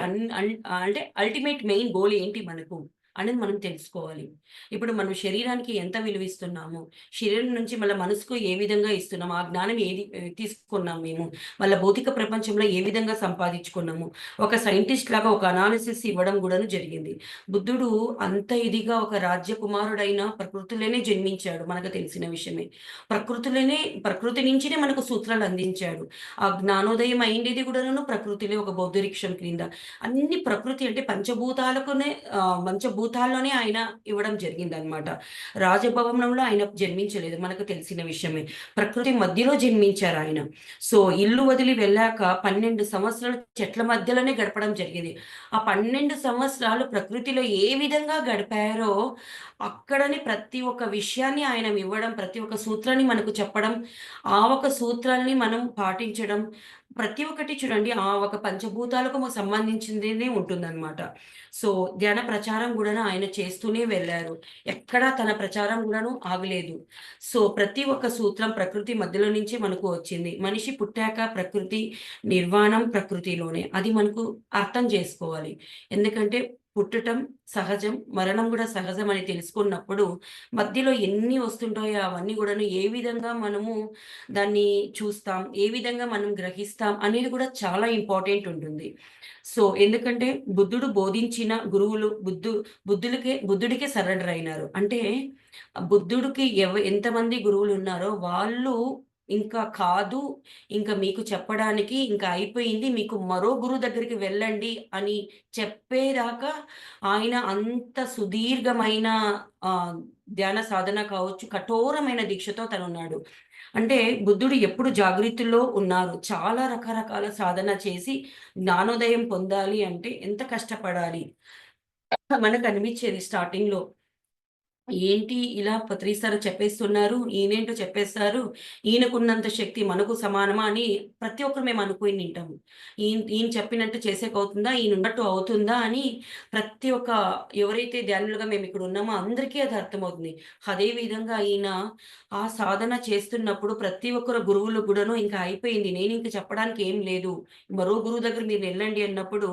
అంటే అల్టిమేట్ మెయిన్ గోల్ ఏంటి మనకు అనేది మనం తెలుసుకోవాలి. ఇప్పుడు మనం శరీరానికి ఎంత విలువిస్తున్నాము, శరీరం నుంచి మళ్ళా మనసుకు ఏ విధంగా ఇస్తున్నాము, ఆ జ్ఞానం ఏది తీసుకున్నాం మేము, మళ్ళా భౌతిక ప్రపంచంలో ఏ విధంగా సంపాదించుకున్నాము. ఒక సైంటిస్ట్ లాగా ఒక అనాలిసిస్ ఇవ్వడం గూడాను జరిగింది. బుద్ధుడు అంత ఇదిగా ఒక రాజ్యకుమారుడైన ప్రకృతిలోనే జన్మించాడు మనకు తెలిసిన విషయమే. ప్రకృతి నుంచినే మనకు సూత్రాలు అందించాడు. ఆ జ్ఞానోదయం అయిండేది కూడాను ప్రకృతిలో ఒక బౌద్ధ వృక్షం క్రింద. అన్ని ప్రకృతి అంటే పంచభూతాల్లోనే ఆయన ఇవ్వడం జరిగిందనమాట. రాజభవనంలో ఆయన జన్మించలేదు మనకు తెలిసిన విషయమే. ప్రకృతి మధ్యలో జన్మించారాయన. సో, ఇల్లు వదిలి వెళ్ళాక 12 సంవత్సరాలు చెట్ల మధ్యలోనే గడపడం జరిగింది. ఆ 12 సంవత్సరాలు ప్రకృతిలో ఏ విధంగా గడిపారో అక్కడనే ప్రతి ఒక్క విషయాన్ని ఆయన ఇవ్వడం, ప్రతి ఒక్క సూత్రాన్ని మనకు చెప్పడం, ఆ ఒక సూత్రాల్ని మనం పాటించడం, ప్రతి ఒక్కటి చూడండి ఆ ఒక పంచభూతాలకు సంబంధించిందేనే ఉంటుందనమాట. సో, ధ్యాన ప్రచారం గూడాను ఆయన చేస్తూనే వెళ్లారు. ఎక్కడా తన ప్రచారం గూడాను ఆగలేదు. సో, ప్రతి ఒక్క సూత్రం ప్రకృతి మధ్యలో నుంచే మనకు వచ్చింది. మనిషి పుట్టాక ప్రకృతి, నిర్వాణం ప్రకృతిలోనే. అది మనకు అర్థం చేసుకోవాలి. ఎందుకంటే పుట్టటం సహజం, మరణం గూడా సహజం అని తెలుసుకున్నప్పుడు, మధ్యలో ఎన్ని వస్తుంటాయో అవన్నీ గూడాను ఏ విధంగా మనము దాన్ని చూస్తాం, ఏ విధంగా మనం గ్రహిస్తాం అనేది గూడా చాలా ఇంపార్టెంట్ ఉంటుంది. సో, ఎందుకంటే బుద్ధుడు బోధించిన గురువులు బుద్ధుడికే సరెండర్ అయినారు. అంటే బుద్ధుడికి ఎంతమంది గురువులున్నారో వాళ్ళు ఇంకా కాదు, ఇంక మీకు చెప్పడానికి ఇంక అయిపోయింది. మీకు మరో గురువు దగ్గరికి వెళ్ళండి అని చెప్పేదాకా ఆయన అంత సుదీర్ఘమైన ఆహ్, ధ్యాన సాధన కావచ్చు, కఠోరమైన దీక్షతో తనున్నాడు. అంటే బుద్ధుడు ఎప్పుడు జాగృతిలో ఉన్నారు. చాలా రకరకాల సాధన చేసి జ్ఞానోదయం పొందాలి అంటే ఎంత కష్టపడాలి. మనకనిపిచ్చేది స్టార్టింగ్‌లో. ఏంటి ఇలా ప్రతిసారి చెప్పేస్తున్నారు. ఈయనేంటో చెప్పేస్తారు. ఈయనకున్నంత శక్తి మనకు సమానమా అని ప్రతి ఒక్కరు మేము అనుకునింటాము. ఈయన చెప్పినట్టు చేసేకవుతుందా? ఈయనున్నట్టు అవుతుందా? అని ప్రతి ఒక్క ఎవరైతే ధ్యానులుగా మేమిక్కడ ఉన్నామో అందరికీ అది అర్థమవుతుంది. అదే విధంగా ఈయన ఆ సాధన చేస్తున్నప్పుడు ప్రతి ఒక్కరు గురువులు కూడాను ఇంకా అయిపోయింది. నేనింక చెప్పడానికి ఏం లేదు. మరో గురువు దగ్గర మీరెళ్ళండి అన్నప్పుడు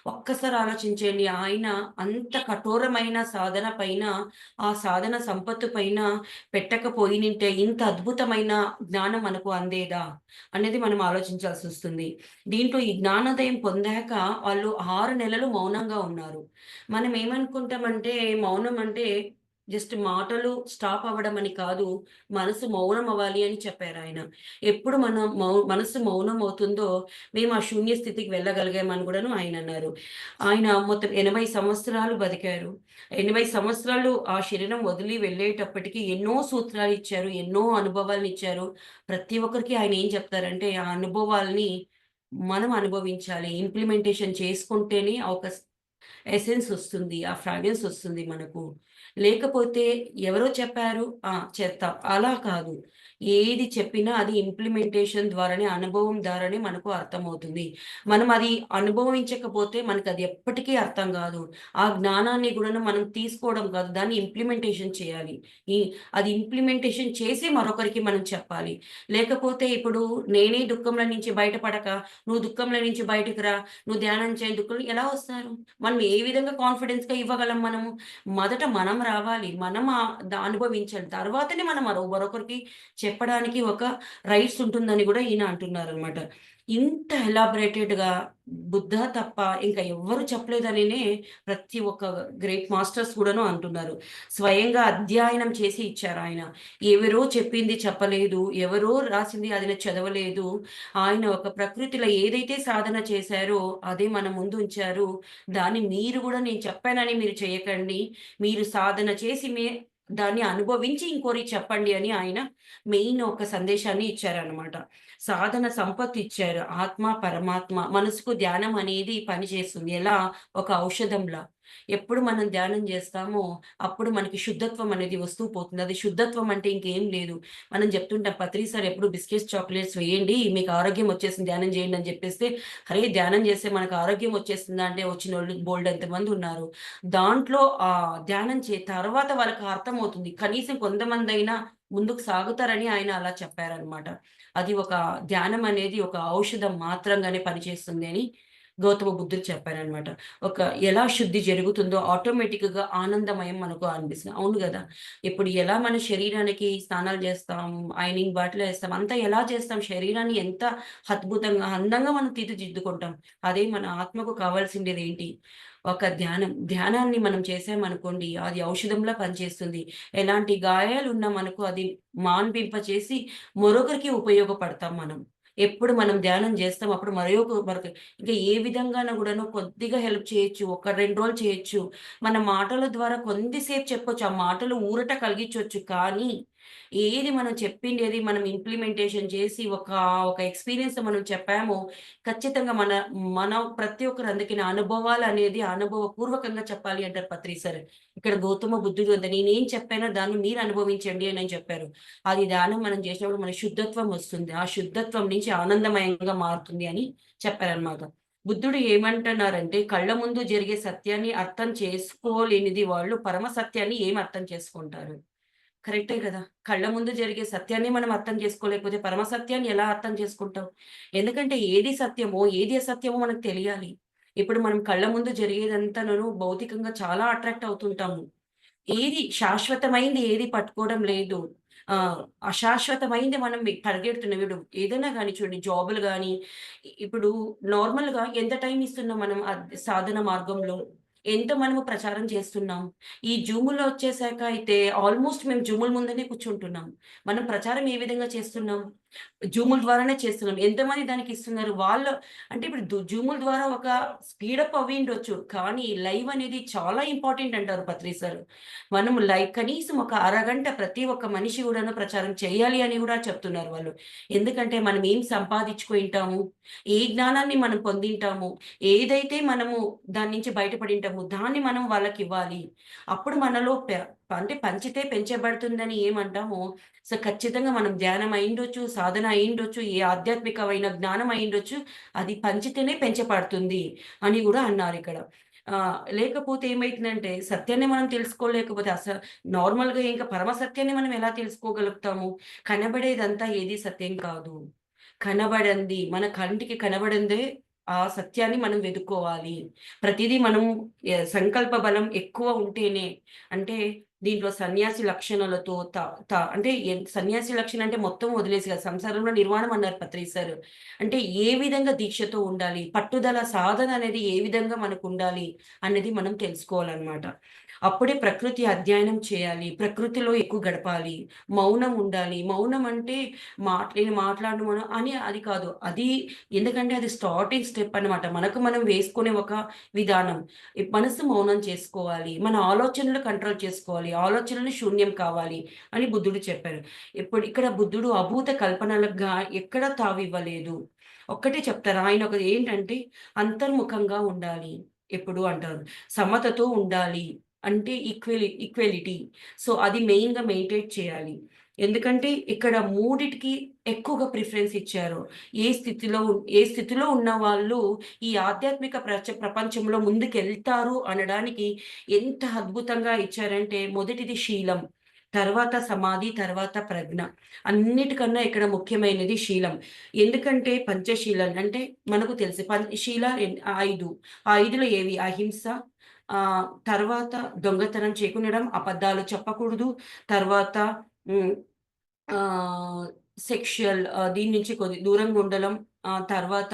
ఒక్కసారి ఆలోచించండి. ఆయన అంత కఠోరమైన సాధన పైన ఆ సాధన సంపత్తు పైన పెట్టకపోయినుంటే ఇంత అద్భుతమైన జ్ఞానం మనకు అందేదా? అనేది మనం ఆలోచించాల్సొస్తుంది. దీంట్లో ఈ జ్ఞానోదయం పొందాక వాళ్ళు 6 నెలలు మౌనంగా ఉన్నారు. మనం ఏమనుకుంటామంటే మౌనం అంటే జస్ట్ మాటలు స్టాప్ అవ్వడం అని కాదు. మనసు మౌనం అవ్వాలి అని చెప్పారాయన. ఎప్పుడు మనం మనసు మౌనం అవుతుందో మేము ఆ శూన్య స్థితికి వెళ్ళగలిగామని కూడాను ఆయనన్నారు. ఆయన మొత్తం 80 సంవత్సరాలు బతికారు. 80 సంవత్సరాలు ఆ శరీరం వదిలి వెళ్ళేటప్పటికి ఎన్నో సూత్రాలిచ్చారు. ఎన్నో అనుభవాలనిచ్చారు. ప్రతి ఒక్కరికి ఆయన ఏం చెప్తారంటే, ఆ అనుభవాల్ని మనం అనుభవించాలి. ఇంప్లిమెంటేషన్ చేసుకుంటేనే ఆ ఒక ఎసెన్స్ ఒస్తుంది. ఆ ఫ్రాగ్రెన్స్ ఒస్తుంది మనకు. లేకపోతే ఎవరో చెప్పారు చేత్తాం. అలా కాదు. ఏది చెప్పినా అది ఇంప్లిమెంటేషన్ ద్వారానే, అనుభవం ద్వారానే మనకు అర్థమవుతుంది. మనం అది అనుభవించకపోతే మనకది ఎప్పటికీ అర్థం గాదు. ఆ జ్ఞానాన్ని గూడాను మనం తీసుకోవడం కాదు, దాన్ని ఇంప్లిమెంటేషన్ చేయాలి. ఈ అది ఇంప్లిమెంటేషన్ చేసి మరొకరికి మనం చెప్పాలి. లేకపోతే ఇప్పుడు నేనే దుఃఖంలో నుంచి బయటపడక, "నువ్వు దుఃఖంలో నుంచి బయటకు రా, నువ్వు ధ్యానం చేయి దుఃఖంలో" ఎలా వస్తారు? మనం ఏ విధంగా కాన్ఫిడెన్స్‌గా ఇవ్వగలం మనము? మొదట మనం రావాలి. మనం అనుభవించాలి. తర్వాతనే మనం మరొకరికి చెప్పడానికి ఒక రైట్స్ ఉంటుందని గూడా ఈయన అంటున్నారనమాట. ఇంత ఎలాబరేటెడ్‌గా బుద్ధ తప్ప ఇంకా ఎవ్వరు చెప్పలేదనినే ప్రతి ఒక్క గ్రేట్ మాస్టర్స్ కూడాను అంటున్నారు. స్వయంగా అధ్యయనం చేసి ఇచ్చారాయన. ఎవరో చెప్పింది చెప్పలేదు. ఎవరో రాసింది అది చదవలేదు. ఆయన ఒక ప్రకృతిలో ఏదైతే సాధన చేశారో అదే మన ముందు ఉంచారు. దాన్ని మీరు గూడా నేను చెప్పానని మీరు చేయకండి. మీరు సాధన చేసి దాన్ని అనుభవించి ఇంకోరికి చెప్పండి అని ఆయన మెయిన్ ఒక సందేశాన్ని ఇచ్చారనమాట. సాధన సంపత్తిచ్చారు. ఆత్మ, పరమాత్మ మనసుకు ధ్యానం అనేది పనిచేస్తుంది. ఎలా? ఒక ఔషధంలా. ఎప్పుడు మనం ధ్యానం జేస్తామో అప్పుడు మనకి శుద్ధత్వం అనేది వస్తూ పోతుంది. అది శుద్ధత్వం అంటే ఇంకేం లేదు. మనం జెప్తుంటాం పత్రి సార్ ఎప్పుడు బిస్కెట్స్, చాక్లేట్స్ వేయండి మీకు ఆరోగ్యం వచ్చేసింది ధ్యానం జేయండి అని జెప్పేస్తే, అరే! ధ్యానం జేస్తే మనకు ఆరోగ్యం వచ్చేస్తుందా అంటే వచ్చినోళ్ళు బోలెడంత మందున్నారు. దాంట్లో ధ్యానం తర్వాత వాళ్ళకి అర్థమవుతుంది. కనీసం కొంతమందైనా ముందుకు సాగుతారని ఆయన అలా చెప్పారనమాట. అది ఒక ధ్యానం అనేది ఒక ఔషధం మాత్రంగానే పనిచేస్తుంది అని గౌతమ బుద్ధుడు చెప్పారనమాట. ఒక ఎలా శుద్ధి జరుగుతుందో ఆటోమేటిక్‌గా ఆనందమయం మనకు అనిపిస్తుంది. అవును గదా! ఇప్పుడు ఎలా మన శరీరానికి స్నానాలు చేస్తాం, ఐరనింగ్ బాటిలో ఏస్తాం. అంతా ఎలా చేస్తాం? శరీరాన్ని ఎంత అద్భుతంగా, అందంగా మనం తీర్చిదిద్దుకుంటాం. అదే మన ఆత్మకు కావాల్సిండేదేంటి? ఒక ధ్యానం. ధ్యానాన్ని మనం చేశామనుకోండి అది ఔషధంలా పనిచేస్తుంది. ఎలాంటి గాయాలున్నా మనకు అది మాన్పింపచేసి మరొకరికి ఉపయోగపడతాం మనం. ఎప్పుడు మనం ధ్యానం జేస్తాం అప్పుడు మరొక ఇంకా ఏ విధంగాన గూడాను కొద్దిగా హెల్ప్ చేయొచ్చు. ఒక 2 రోజులు చేయొచ్చు. మన మాటల ద్వారా కొందిసేపు చెప్పొచ్చు. ఆ మాటలు ఊరట కలిగించొచ్చు. కానీ ఏది మనం చెప్పిండేది మనం ఇంప్లిమెంటేషన్ చేసి ఒక ఎక్స్‌పీరియన్స్ మనం చెప్పామో ఖచ్చితంగా మనం ప్రతి ఒక్కరు అందుకే అనుభవాలనేది అనుభవపూర్వకంగా చెప్పాలి అంటారు పత్రి సార్. ఇక్కడ గౌతమ బుద్ధుడు అంతే నేనేం చెప్పానో దాన్ని మీరు అనుభవించండి అని చెప్పారు. అది ధ్యానం మనం చేసినప్పుడు మనకి శుద్ధత్వం వస్తుంది. ఆ శుద్ధత్వం నుంచి ఆనందమయంగా మారుతుంది అని చెప్పారనమాట. బుద్ధుడు ఏమంటున్నారంటే, కళ్ళ ముందు జరిగే సత్యాన్ని అర్థం చేసుకోలేనిది వాళ్ళు పరమ సత్యాన్ని ఏమి అర్థం చేసుకుంటారు? కరెక్టే గదా! కళ్ళ ముందు జరిగే సత్యాన్ని మనం అర్థం చేసుకోలేకపోతే పరమ సత్యాన్ని ఎలా అర్థం చేసుకుంటాం? ఎందుకంటే ఏది సత్యమో, ఏది అసత్యమో మనకు తెలియాలి. ఇప్పుడు మనం కళ్ళ ముందు జరిగేదంతాను భౌతికంగా చాలా అట్రాక్ట్ అవుతుంటాము. ఏది శాశ్వతమైంది ఏది పట్టుకోవడం లేదు. అశాశ్వతమైంది మనం పరిగెడుతున్నాం. ఇప్పుడు ఏదైనా గాని చూడండి జాబులు గాని, ఇప్పుడు నార్మల్‌గా ఎంత టైమ్ ఇస్తున్నాం మనం సాధన మార్గంలో? ఎంత మనము ప్రచారం చేస్తున్నాం? ఈ జూములో వచ్చేసాక అయితే ఆల్‌మోస్ట్ మేము జూముల ముందనే కూర్చుంటున్నాం. మనం ప్రచారం ఏ విధంగా చేస్తున్నాం? జూముల ద్వారానే చేస్తున్నాం. ఎంతమంది దానికిస్తున్నారు? అంటే ఇప్పుడు జూముల ద్వారా ఒక స్పీడప్ అవ్విండొచ్చు. కానీ లైవ్ అనేది చాలా ఇంపార్టెంట్ అంటారు పత్రి సార్. మనం కనీసం ఒక అరగంట ప్రతి ఒక్క మనిషి గూడాను ప్రచారం చేయాలి అని గూడా చెప్తున్నారు వాళ్ళు. ఎందుకంటే మనం ఏం సంపాదించుకుంటాము, ఏ జ్ఞానాన్ని మనం పొందింటాము, ఏదైతే మనము దాని నుంచి బయటపడింటామో దాన్ని మనం వాళ్ళకివ్వాలి. అప్పుడు మనలో అంటే పంచితే పెంచబడుతుందని ఏమంటామో ఖచ్చితంగా మనం ధ్యానం అయిండొచ్చు, సాధన అయిండొచ్చు, ఏ ఆధ్యాత్మికమైన జ్ఞానం అయిండొచ్చు. అది పంచితేనే పెంచబడుతుంది అని గూడా అన్నారిక్కడ. లేకపోతే ఏమైతుందంటే సత్యాన్ని మనం తెలుసుకోలేకపోతే నార్మల్‌గా ఇంక పరమ సత్యాన్ని మనం ఎలా తెలుసుకోగలుగుతాము? కనబడేదంతా ఏది సత్యం కాదు. కనబడంది మన కంటికి కనబడందే ఆ సత్యాన్ని మనం వెదుక్కోవాలి. ప్రతిదీ మనం సంకల్ప బలం ఎక్కువ ఉంటేనే అంటే దీంట్లో సన్యాసి లక్షణాలతో త త అంటే సన్యాసి లక్షణం అంటే మొత్తం వదిలేసి కాదు. సంసారంలో నిర్వాణం అన్నారు పత్రి సార్. అంటే ఏ విధంగా దీక్షతో ఉండాలి? పట్టుదల సాధన అనేది ఏ విధంగా మనకుండాలి? అనేది మనం తెలుసుకోవాలనమాట. అప్పుడే ప్రకృతి అధ్యయనం చేయాలి. ప్రకృతిలో ఎక్కువ గడపాలి. మౌనం ఉండాలి. మౌనం అంటే నేను మాట్లాడను అని అది కాదు. ఎందుకంటే అది స్టార్టింగ్ స్టెప్ అన్నమాట. మనకు మనం వేసుకునే ఒక విధానం. మనసు మౌనం చేసుకోవాలి. మన ఆలోచనలు కంట్రోల్ చేసుకోవాలి. ఆలోచనలు శూన్యం కావాలి అని బుద్ధుడు చెప్పారు. ఇక్కడ బుద్ధుడు అభూత కల్పనలకు ఎక్కడ తావివ్వలేదు. ఒక్కటే చెప్తారు. ఆయన ఏంటంటే అంతర్ముఖంగా ఉండాలి ఎప్పుడు అంటారు. సమతతో ఉండాలి. అంటే ఈక్వాలిటీ. సో, అది మెయిన్‌గా మెయింటైన్ చేయాలి. ఎందుకంటే ఇక్కడ మూడిటికి ఎక్కువగా ప్రిఫరెన్స్ ఇచ్చారు. ఏ స్థితిలో ఉన్నవాళ్ళు ఈ ఆధ్యాత్మిక ప్రపంచంలో ముందుకెళ్తారు అనడానికి ఎంత అద్భుతంగా ఇచ్చారంటే మొదటిది శీలం, తర్వాత సమాధి, తర్వాత ప్రజ్ఞ. అన్నిటికన్నా ఇక్కడ ముఖ్యమైనది శీలం. ఎందుకంటే పంచశీలాలు అంటే మనకు తెలుసు. శీలాలు 5. ఆ 5లో ఏవి? అహింస, తర్వాత దొంగతనం చేయకుండడం, అబద్ధాలు చెప్పకూడదు. తర్వాత హ్మ్. ఆహ్, దీని నుంచి కొద్ది దూరంగా ఉండడం. తర్వాత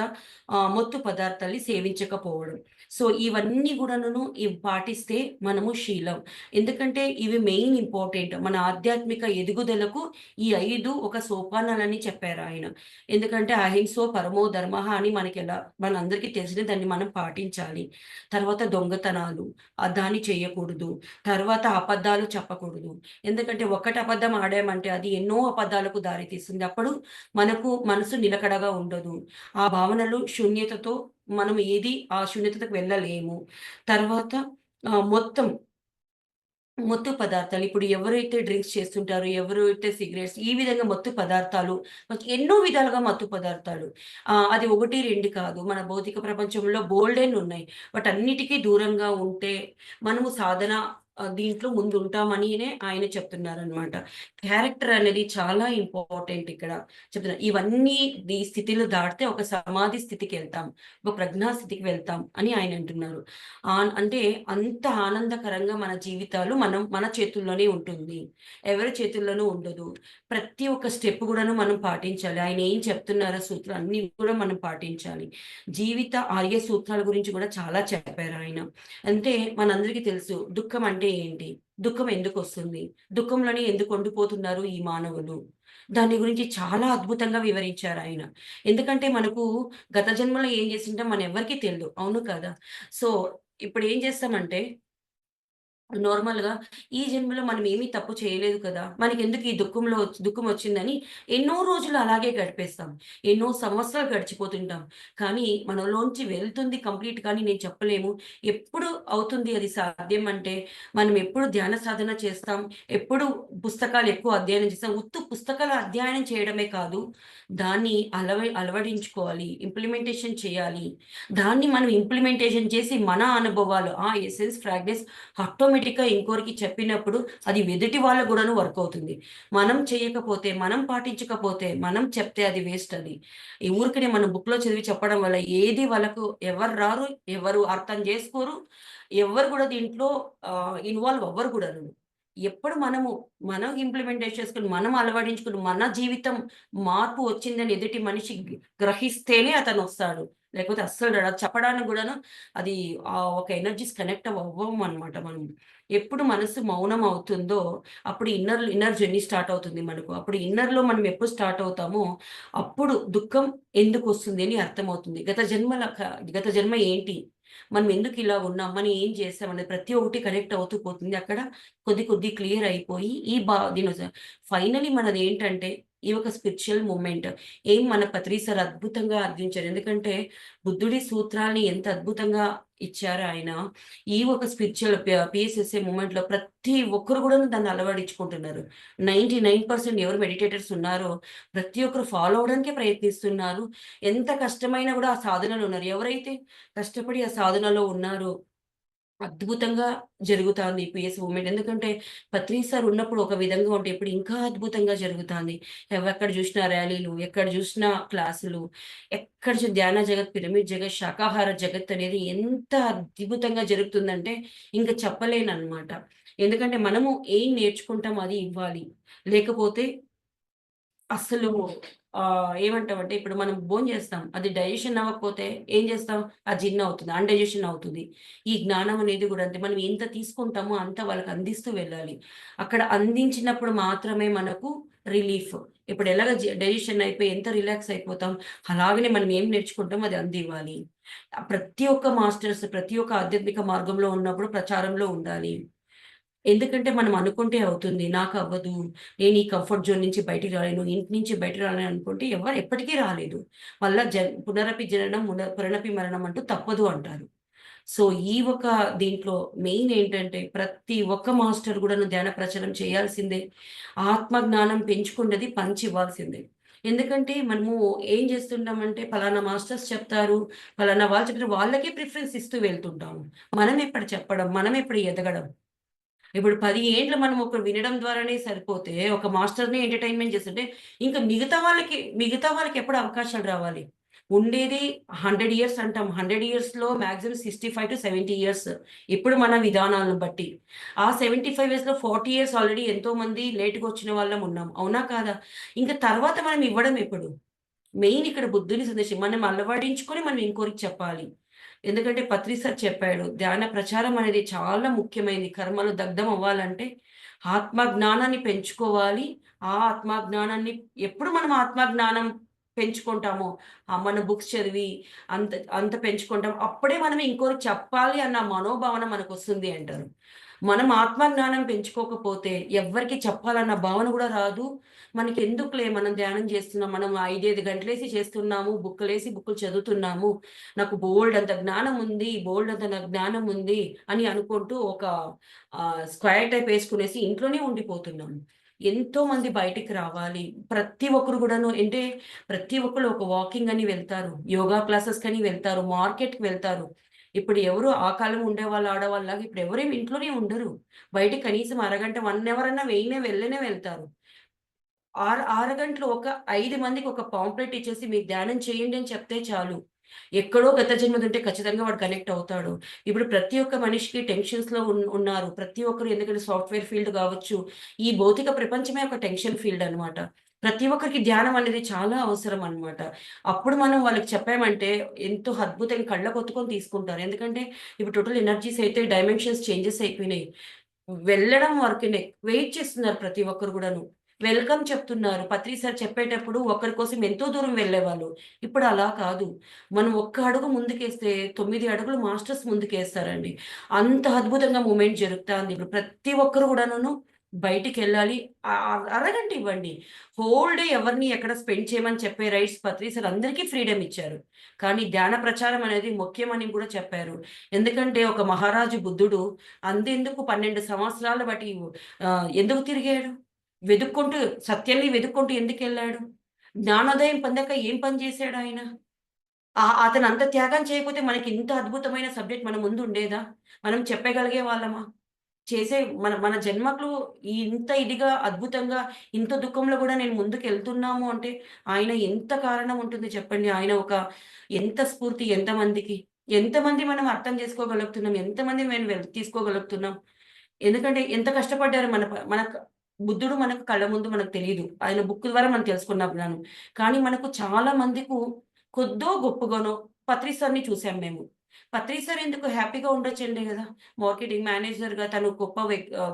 మత్తు పదార్థాల్ని సేవించకపోవడం. సో, ఇవన్నీ గూడాను ఇవి పాటిస్తే మనము శీలం. ఎందుకంటే ఇవి మెయిన్ ఇంపార్టెంట్. మన ఆధ్యాత్మిక ఎదుగుదలకు ఈ 5 ఒక సోపానాలని చెప్పారాయన. ఎందుకంటే అహింసో పరమో ధర్మః అని మనందరికీ తెలిసిన దాన్ని మనం పాటించాలి. తర్వాత దొంగతనాలు దాన్ని చేయకూడదు. తర్వాత అబద్ధాలు చెప్పకూడదు. ఎందుకంటే ఒక్కటి అబద్ధం ఆడామంటే అది ఎన్నో అబద్ధాలకు దారితీస్తుంది. అప్పుడు మనకు మనసు నిలకడగా ఉండదు. ఆ భావనలు శూన్యతతో మనం ఆ శూన్యతకు వెళ్ళలేము. తర్వాత మొత్తం మత్తు పదార్థాలు. ఇప్పుడు ఎవరైతే డ్రింక్స్ చేస్తుంటారో, ఎవరైతే సిగరెట్స్ ఈ విధంగా మత్తు పదార్థాలు ఎన్నో విధాలుగా మత్తు పదార్థాలు. అది 1, 2 కాదు. మన భౌతిక ప్రపంచంలో బోలెడన్నున్నాయి. వాటన్నిటికి దూరంగా ఉంటే మనము సాధన దీంట్లో ముందుంటామనినే ఆయన చెప్తున్నారనమాట. క్యారెక్టర్ అనేది చాలా ఇంపార్టెంట్ ఇక్కడ. ఇవన్నీ ఈ స్థితిలో దాటితే ఒక సమాధి స్థితికెళ్తాం. ఒక ప్రజ్ఞా స్థితికి వెళ్తాం అని ఆయన అంటున్నారు. అంటే అంత ఆనందకరంగా మన జీవితాలు మన చేతుల్లోనే ఉంటుంది. ఎవరి చేతుల్లోనూ ఉండదు. ప్రతి ఒక్క స్టెప్ గూడాను మనం పాటించాలి. ఆయన ఏం చెప్తున్నారో సూత్రాలు అన్నీ కూడా మనం పాటించాలి. జీవిత ఆర్య సూత్రాల గురించి గూడా చాలా చెప్పారాయన. అంటే మనందరికీ తెలుసు దుఃఖం అంటే ఏంటి? దుఃఖం ఎందుకొస్తుంది? దుఃఖంలోనే ఎందుకు ఉండిపోతున్నారు ఈ మానవులు? దాని గురించి చాలా అద్భుతంగా వివరించారాయన. ఎందుకంటే మనకు గత జన్మలో ఏం జేసుంటాం మన ఎవ్వరికీ తెలీదు. అవును కదా! సో, ఇప్పుడేం చేస్తామంటే నార్మల్‌గా ఈ జన్మలో మనం ఏమి తప్పు చేయలేదు కదా! మనకెందుకు ఈ దుఃఖమొచ్చిందని ఎన్నో రోజులు అలాగే గడిపేస్తాం. ఎన్నో సంవత్సరాలు గడిచిపోతుంటాం. కానీ మనలోంచి వెళ్తుంది కంప్లీట్ కానీ నేను చెప్పలేము. ఎప్పుడు అవుతుంది అది సాధ్యం అంటే, మనం ఎప్పుడు ధ్యాన సాధన చేస్తాం. ఎప్పుడు పుస్తకాలు ఎక్కువ అధ్యయనం చేస్తాం. పుస్తకాల అధ్యయనం చేయడమే కాదు. దాన్ని అలవడించుకోవాలి. ఇంప్లిమెంటేషన్ చేయాలి. దాన్ని మనం ఇంప్లిమెంటేషన్ చేసి మన అనుభవాలు ఎసెన్స్, ఫ్రాగ్రెన్స్ ఆటోమేటిక్‌గా ఇంకోరికి చెప్పినప్పుడు అది ఎదుటి వాళ్ళకి గూడాను వర్క్ అవుతుంది. మనం చేయకపోతే, మనం పాటించకపోతే, మనం చెప్తే అది వేస్ట్ అది. ఈ ఊరికనే మనం బుక్‌లో చదివి చెప్పడం వల్ల ఏది వాళ్ళకు ఎవరు రారు, ఎవరు అర్థం జేసుకోరు, ఎవ్వరు గూడా దీంట్లో ఇన్వాల్వ్ అవ్వరు గూడాను. ఎప్పుడు మనం ఇంప్లిమెంటేషన్ చేసుకొని, మనం అలవడించుకొని, మన జీవితం మార్పు వచ్చిందని ఎదుటి మనిషి గ్రహిస్తేనే అతనొస్తాడు. లేకపోతే అస్సలు రాడు. అది చెప్పడానికి గూడాను అది ఒక ఎనర్జీస్ కనెక్ట్ అవ్వమనమాట మనం. ఎప్పుడు మనసు మౌనం అవుతుందో, అప్పుడు ఇన్నర్ జర్నీ స్టార్ట్ అవుతుంది మనకు. అప్పుడు ఇన్నర్‌లో మనం ఎప్పుడు స్టార్ట్ అవుతామో, అప్పుడు దుఃఖం ఎందుకొస్తుంది అని అర్థమవుతుంది. గత జన్మ ఏంటి? మనం ఎందుకు ఇలా ఉన్నాం? మనం ఏం చేసాం? అనేది ప్రతి ఒక్కటి కనెక్ట్ అవుతూ పోతుంది. అక్కడ కొద్ది క్లియర్ అయిపోయి ఫైనల్లీ మనదేంటంటే, ఈ ఒక స్పిరిచ్యువల్ మూవ్‌మెంట్. మన పత్రి సార్ అద్భుతంగా అందించారు. ఎందుకంటే, బుద్ధుడి సూత్రాల్ని ఎంత అద్భుతంగా ఇచ్చారో ఆయన. ఈ ఒక స్పిరిచ్యువల్ పీఎస్ఎస్ఏ మూవ్‌మెంట్‌లో ప్రతి ఒక్కరు గూడాను దాన్ని అలవడించుకుంటున్నారు. 99% ఎవరు మెడిటేటర్స్ ఉన్నారో, ప్రతి ఒక్కరు ఫాలో అవ్వడానికే ప్రయత్నిస్తున్నారు. ఎంత కష్టమైనా గూడా ఆ సాధనలో ఉన్నారు. ఎవరైతే కష్టపడి ఆ సాధనలో ఉన్నారో అద్భుతంగా జరుగుతాంది ఈ పీఎస్ మూవ్‌మెంట్. ఎందుకంటే, పత్రి సార్ ఉన్నప్పుడు ఒక విధంగా ఉంటే, ఇప్పుడు ఇంకా అద్భుతంగా జరుగుతాంది. ఎక్కడ జూషినా ర్యాలీలు, ఎక్కడ జూషినా క్లాసులు, ఎక్కడ ధ్యాన జగత్, పిరమిడ్ జగత్, శాకాహార జగత్ అనేది ఎంత అద్భుతంగా జరుగుతుందంటే, ఇంక చెప్పలేననమాట. ఎందుకంటే, మనము ఏం నేర్చుకుంటామో అది ఇవ్వాలి. లేకపోతే అస్సలు ఏమంటామంటే ఇప్పుడు మనం భోంచేస్తాం. అది డైజెషన్ అవ్వకపోతే ఏం చేస్తాం? అజీర్ణం అవుతుంది. అన్‌డైజెషన్ అవుతుంది. ఈ జ్ఞానం అనేది గూడా అంతే. మనం ఎంత తీసుకుంటామో అంత వాళ్ళకి అందిస్తూ వెళ్ళాలి. అక్కడ అందించినప్పుడు మాత్రమే మనకు రిలీఫ్. ఇప్పుడు ఎలాగ డైజెషన్ అయిపోయి ఎంత రిలాక్స్ అయిపోతాం. అలాగనే మనం ఏం నేర్చుకుంటామో అది అందివ్వాలి. ప్రతి ఒక్క మాస్టర్స్ ప్రతి ఒక్క ఆధ్యాత్మిక మార్గంలో ఉన్నప్పుడు ప్రచారంలో ఉండాలి. ఎందుకంటే మనం అనుకుంటే అవుతుంది. నాకవ్వదు. నేను ఈ కంఫర్ట్ జోన్ నుంచి బయటికి రాలేను. ఇంటి నుంచి బయటికి రాలేను అనుకుంటే ఎవరు ఎప్పటికీ రాలేదు. మళ్ళా పునరపి జననం పునరపి మరణం అంటూ తప్పదు అంటారు. సో, ఈ ఒక దీంట్లో మెయిన్ ఏంటంటే ప్రతి ఒక్క మాస్టర్ గూడాను ధ్యాన ప్రచారం చేయాల్సిందే. ఆత్మ జ్ఞానం పెంచుకున్నది పంచివ్వాల్సిందే. ఎందుకంటే మనము ఏం జేస్తుంటామంటే పలానా మాస్టర్స్ చెప్తారు, పలానా వాళ్ళు చెప్తారు వాళ్ళకే ప్రిఫరెన్స్ ఇస్తూ వెళ్తుంటాము. మనమెప్పుడు చెప్పడం, మనమెప్పుడు ఎదగడం. ఇప్పుడు 10 ఏండ్లు మనం ఒకటి వినడం ద్వారానే సరిపోతే, ఒక మాస్టర్‌ని ఎంటర్‌టైన్‌మెంట్ చేస్తుంటే, ఇంక మిగతా వాళ్ళకి ఎప్పుడు అవకాశాలు రావాలి? ఉండేది 100 ఇయర్స్ అంటాం. 100 ఇయర్స్‌లో మాక్సిమం 65-70 ఇయర్స్. ఇప్పుడు మన విధానాలను బట్టి. ఆ 75 ఇయర్స్‌లో 40 ఇయర్స్ ఆల్రెడీ ఎంతోమంది లేట్‌గా వచ్చిన వాళ్ళం ఉన్నాం. అవునా? కాదా? ఇంక తర్వాత మనం ఇవ్వడం ఎప్పుడు? మెయిన్ ఇక్కడ బుద్ధుని సందేశం. మనం అలవడించుకొని మనం ఇంకోరికి చెప్పాలి. ఎందుకంటే పత్రి సార్ చెప్పాడు. ధ్యాన ప్రచారం అనేది చాలా ముఖ్యమైనది. కర్మలు దగ్ధం అవ్వాలంటే ఆత్మ జ్ఞానాన్ని పెంచుకోవాలి. ఆ ఆత్మ జ్ఞానాన్ని ఎప్పుడు మనం ఆత్మ జ్ఞానం పెంచుకుంటామో, మన బుక్స్ చదివి అంత అంత పెంచుకుంటాం. అప్పుడే మనం ఇంకోరికి చెప్పాలి అన్న మనోభావన మనకొస్తుంది అంటారు. మనం ఆత్మ జ్ఞానం పెంచుకోకపోతే ఎవ్వరికీ చెప్పాలన్న భావన గూడా రాదు. మనకెందుకులే మనం ధ్యానం జేస్తున్నాం. మనం 5, 5 గంటలేసి చేస్తున్నాము. బుక్కులు చదువుతున్నాము. నాకు బోలెడంత జ్ఞానం ఉంది. బోలెడంత నాకు జ్ఞానం ఉంది అని అనుకుంటూ ఒక స్క్వేర్ టైప్ ఏసుకునేసి ఇంట్లోనే ఉండిపోతున్నాము. ఎంతోమంది బయటికి రావాలి. ప్రతి ఒక్కరు గూడాను అంటే ప్రతి ఒక్కళ్ళు ఒక వాకింగ్ అని వెళ్తారు. యోగా క్లాసెస్‌కని వెళ్తారు. మార్కెట్‌కి వెళ్తారు. ఇప్పుడు ఎవరు ఆ కాలం ఉండేవాళ్ళు ఆడవాళ్ళలాగా ఇప్పుడు ఎవరేమి ఇంట్లోనే ఉండరు. బయటకి కనీసం అరగంట, 1 అవర్ అన్నా వెళ్ళనే వెళ్తారు. అరగంటలో ఒక 5 మందికి ఒక పాంప్లెట్ ఇచ్చేసి మీరు ధ్యానం చేయండి అని చెప్తే చాలు. ఎక్కడో గత జన్మదుంటే ఖచ్చితంగా వాడు కనెక్ట్ అవుతాడు. ఇప్పుడు ప్రతి ఒక్క మనిషికి టెన్షన్స్‌లో ఉన్నారు. ప్రతి ఒక్కరు ఎందుకంటే సాఫ్ట్‌వేర్ ఫీల్డ్ గావచ్చు, ఈ భౌతిక ప్రపంచమే ఒక టెన్షన్ ఫీల్డ్ అన్నమాట. ప్రతి ఒక్కరికి ధ్యానం అనేది చాలా అవసరం అన్నమాట. అప్పుడు మనం వాళ్ళకి చెప్పామంటే ఎంతో అద్భుతంగా కళ్ళకొత్తుకొని తీసుకుంటారు. ఎందుకంటే ఇప్పుడు టోటల్ ఎనర్జీస్ అయితే డైమెన్షన్స్ చేంజెస్ అయిపోయినాయి. వెళ్ళడం వరకునే. వెయిట్ చేస్తున్నారు ప్రతి ఒక్కరు గూడాను. వెల్కమ్ చెప్తున్నారు. పత్రి సార్ చెప్పేటప్పుడు ఒకరి కోసం ఎంతో దూరం వెళ్ళేవాళ్ళు. ఇప్పుడు అలా కాదు. మనం ఒక్క అడుగు ముందుకేస్తే 9 అడుగులు మాస్టర్స్ ముందుకేస్తారండి. అంత అద్భుతంగా మూవ్‌మెంట్ జరుగుతాంది. ఇప్పుడు ప్రతి ఒక్కరు గూడానును బయటికెళ్ళాలి. అరగంట ఇవ్వండి. హోల్ డే ఎవరిని ఎక్కడ స్పెండ్ చేయమని చెప్పే రైట్స్ పత్రి సార్ అందరికీ ఫ్రీడమ్ ఇచ్చారు. కానీ ధ్యాన ప్రచారం అనేది ముఖ్యమని కూడా చెప్పారు. ఎందుకంటే ఒక మహారాజు బుద్ధుడు అంతెందుకు 12 సంవత్సరాలు బట్టి ఎందుకు తిరిగాడు? వెదుక్కుంటూ సత్యాన్ని వెదుక్కుంటూ ఎందుకెళ్ళాడు? జ్ఞానోదయం పొందాక ఏం పని చేశాడాయన? అతనంత త్యాగం చేయకపోతే మనకింత అద్భుతమైన సబ్జెక్ట్ మన ముందు ఉండేదా? మనం చెప్పగలిగే వాళ్ళమా? చేసే మన మన జన్మకు ఇంత ఇదిగా, అద్భుతంగా, ఇంత దుఃఖంలో గూడా నేను ముందుకెళ్తున్నాము అంటే, ఆయన ఎంత కారణం ఉంటుంది చెప్పండి. ఆయన ఒక ఎంత స్ఫూర్తి ఎంతమందికి? ఎంతమంది మనం అర్థం చేసుకోగలుగుతున్నాం? ఎంతమంది మనం తీసుకోగలుగుతున్నాం? ఎందుకంటే ఎంత కష్టపడ్డారు మనకు బుద్ధుడు మనకు కళ్ళ ముందు మనకు తెలీదు. ఆయన బుక్ ద్వారా మనం తెలుసుకున్నాం. కానీ మనకు చాలా మందికు కొద్దో గొప్పగానో పత్రి సార్‌ని చూసాం మేము. పత్రి సార్ ఎందుకు హ్యాపీగా ఉండొచ్చండి గదా! మార్కెటింగ్ మేనేజర్‌గా తను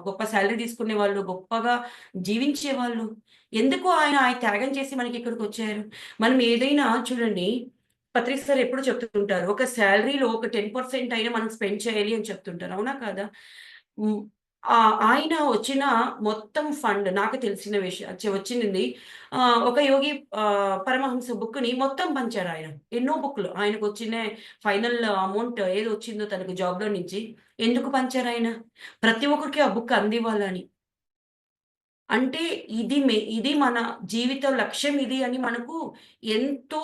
గొప్ప సాలరీ తీసుకునేవాళ్ళు, గొప్పగా జీవించేవాళ్ళు. ఎందుకు ఆయన త్యాగం చేసి మనకిక్కడికొచ్చారు? మనం ఏదైనా చూడండి, పత్రి సార్ ఎప్పుడు చెప్తుంటారు. ఒక సాలరీలో ఒక 10% అయినా మనం స్పెండ్ చేయాలి అని చెప్తుంటారు. అవునా? కాదా? హ్మ్. ఆయన వచ్చిన మొత్తం ఫండ్ నాకు తెలిసిన వచ్చింది. ఒక యోగి పరమహంస బుక్‌ని మొత్తం పంచారాయన. ఎన్నో బుక్‌లు. ఆయనకొచ్చిన ఫైనల్ అమౌంట్ ఏదొచ్చిందో తనకు జాబ్‌లో నుంచి ఎందుకు పంచారాయన? ప్రతి ఒక్కరికి ఆ బుక్ అందివ్వాలని. అంటే ఇది మన జీవిత లక్ష్యం ఇది అని మనకు ఎంతో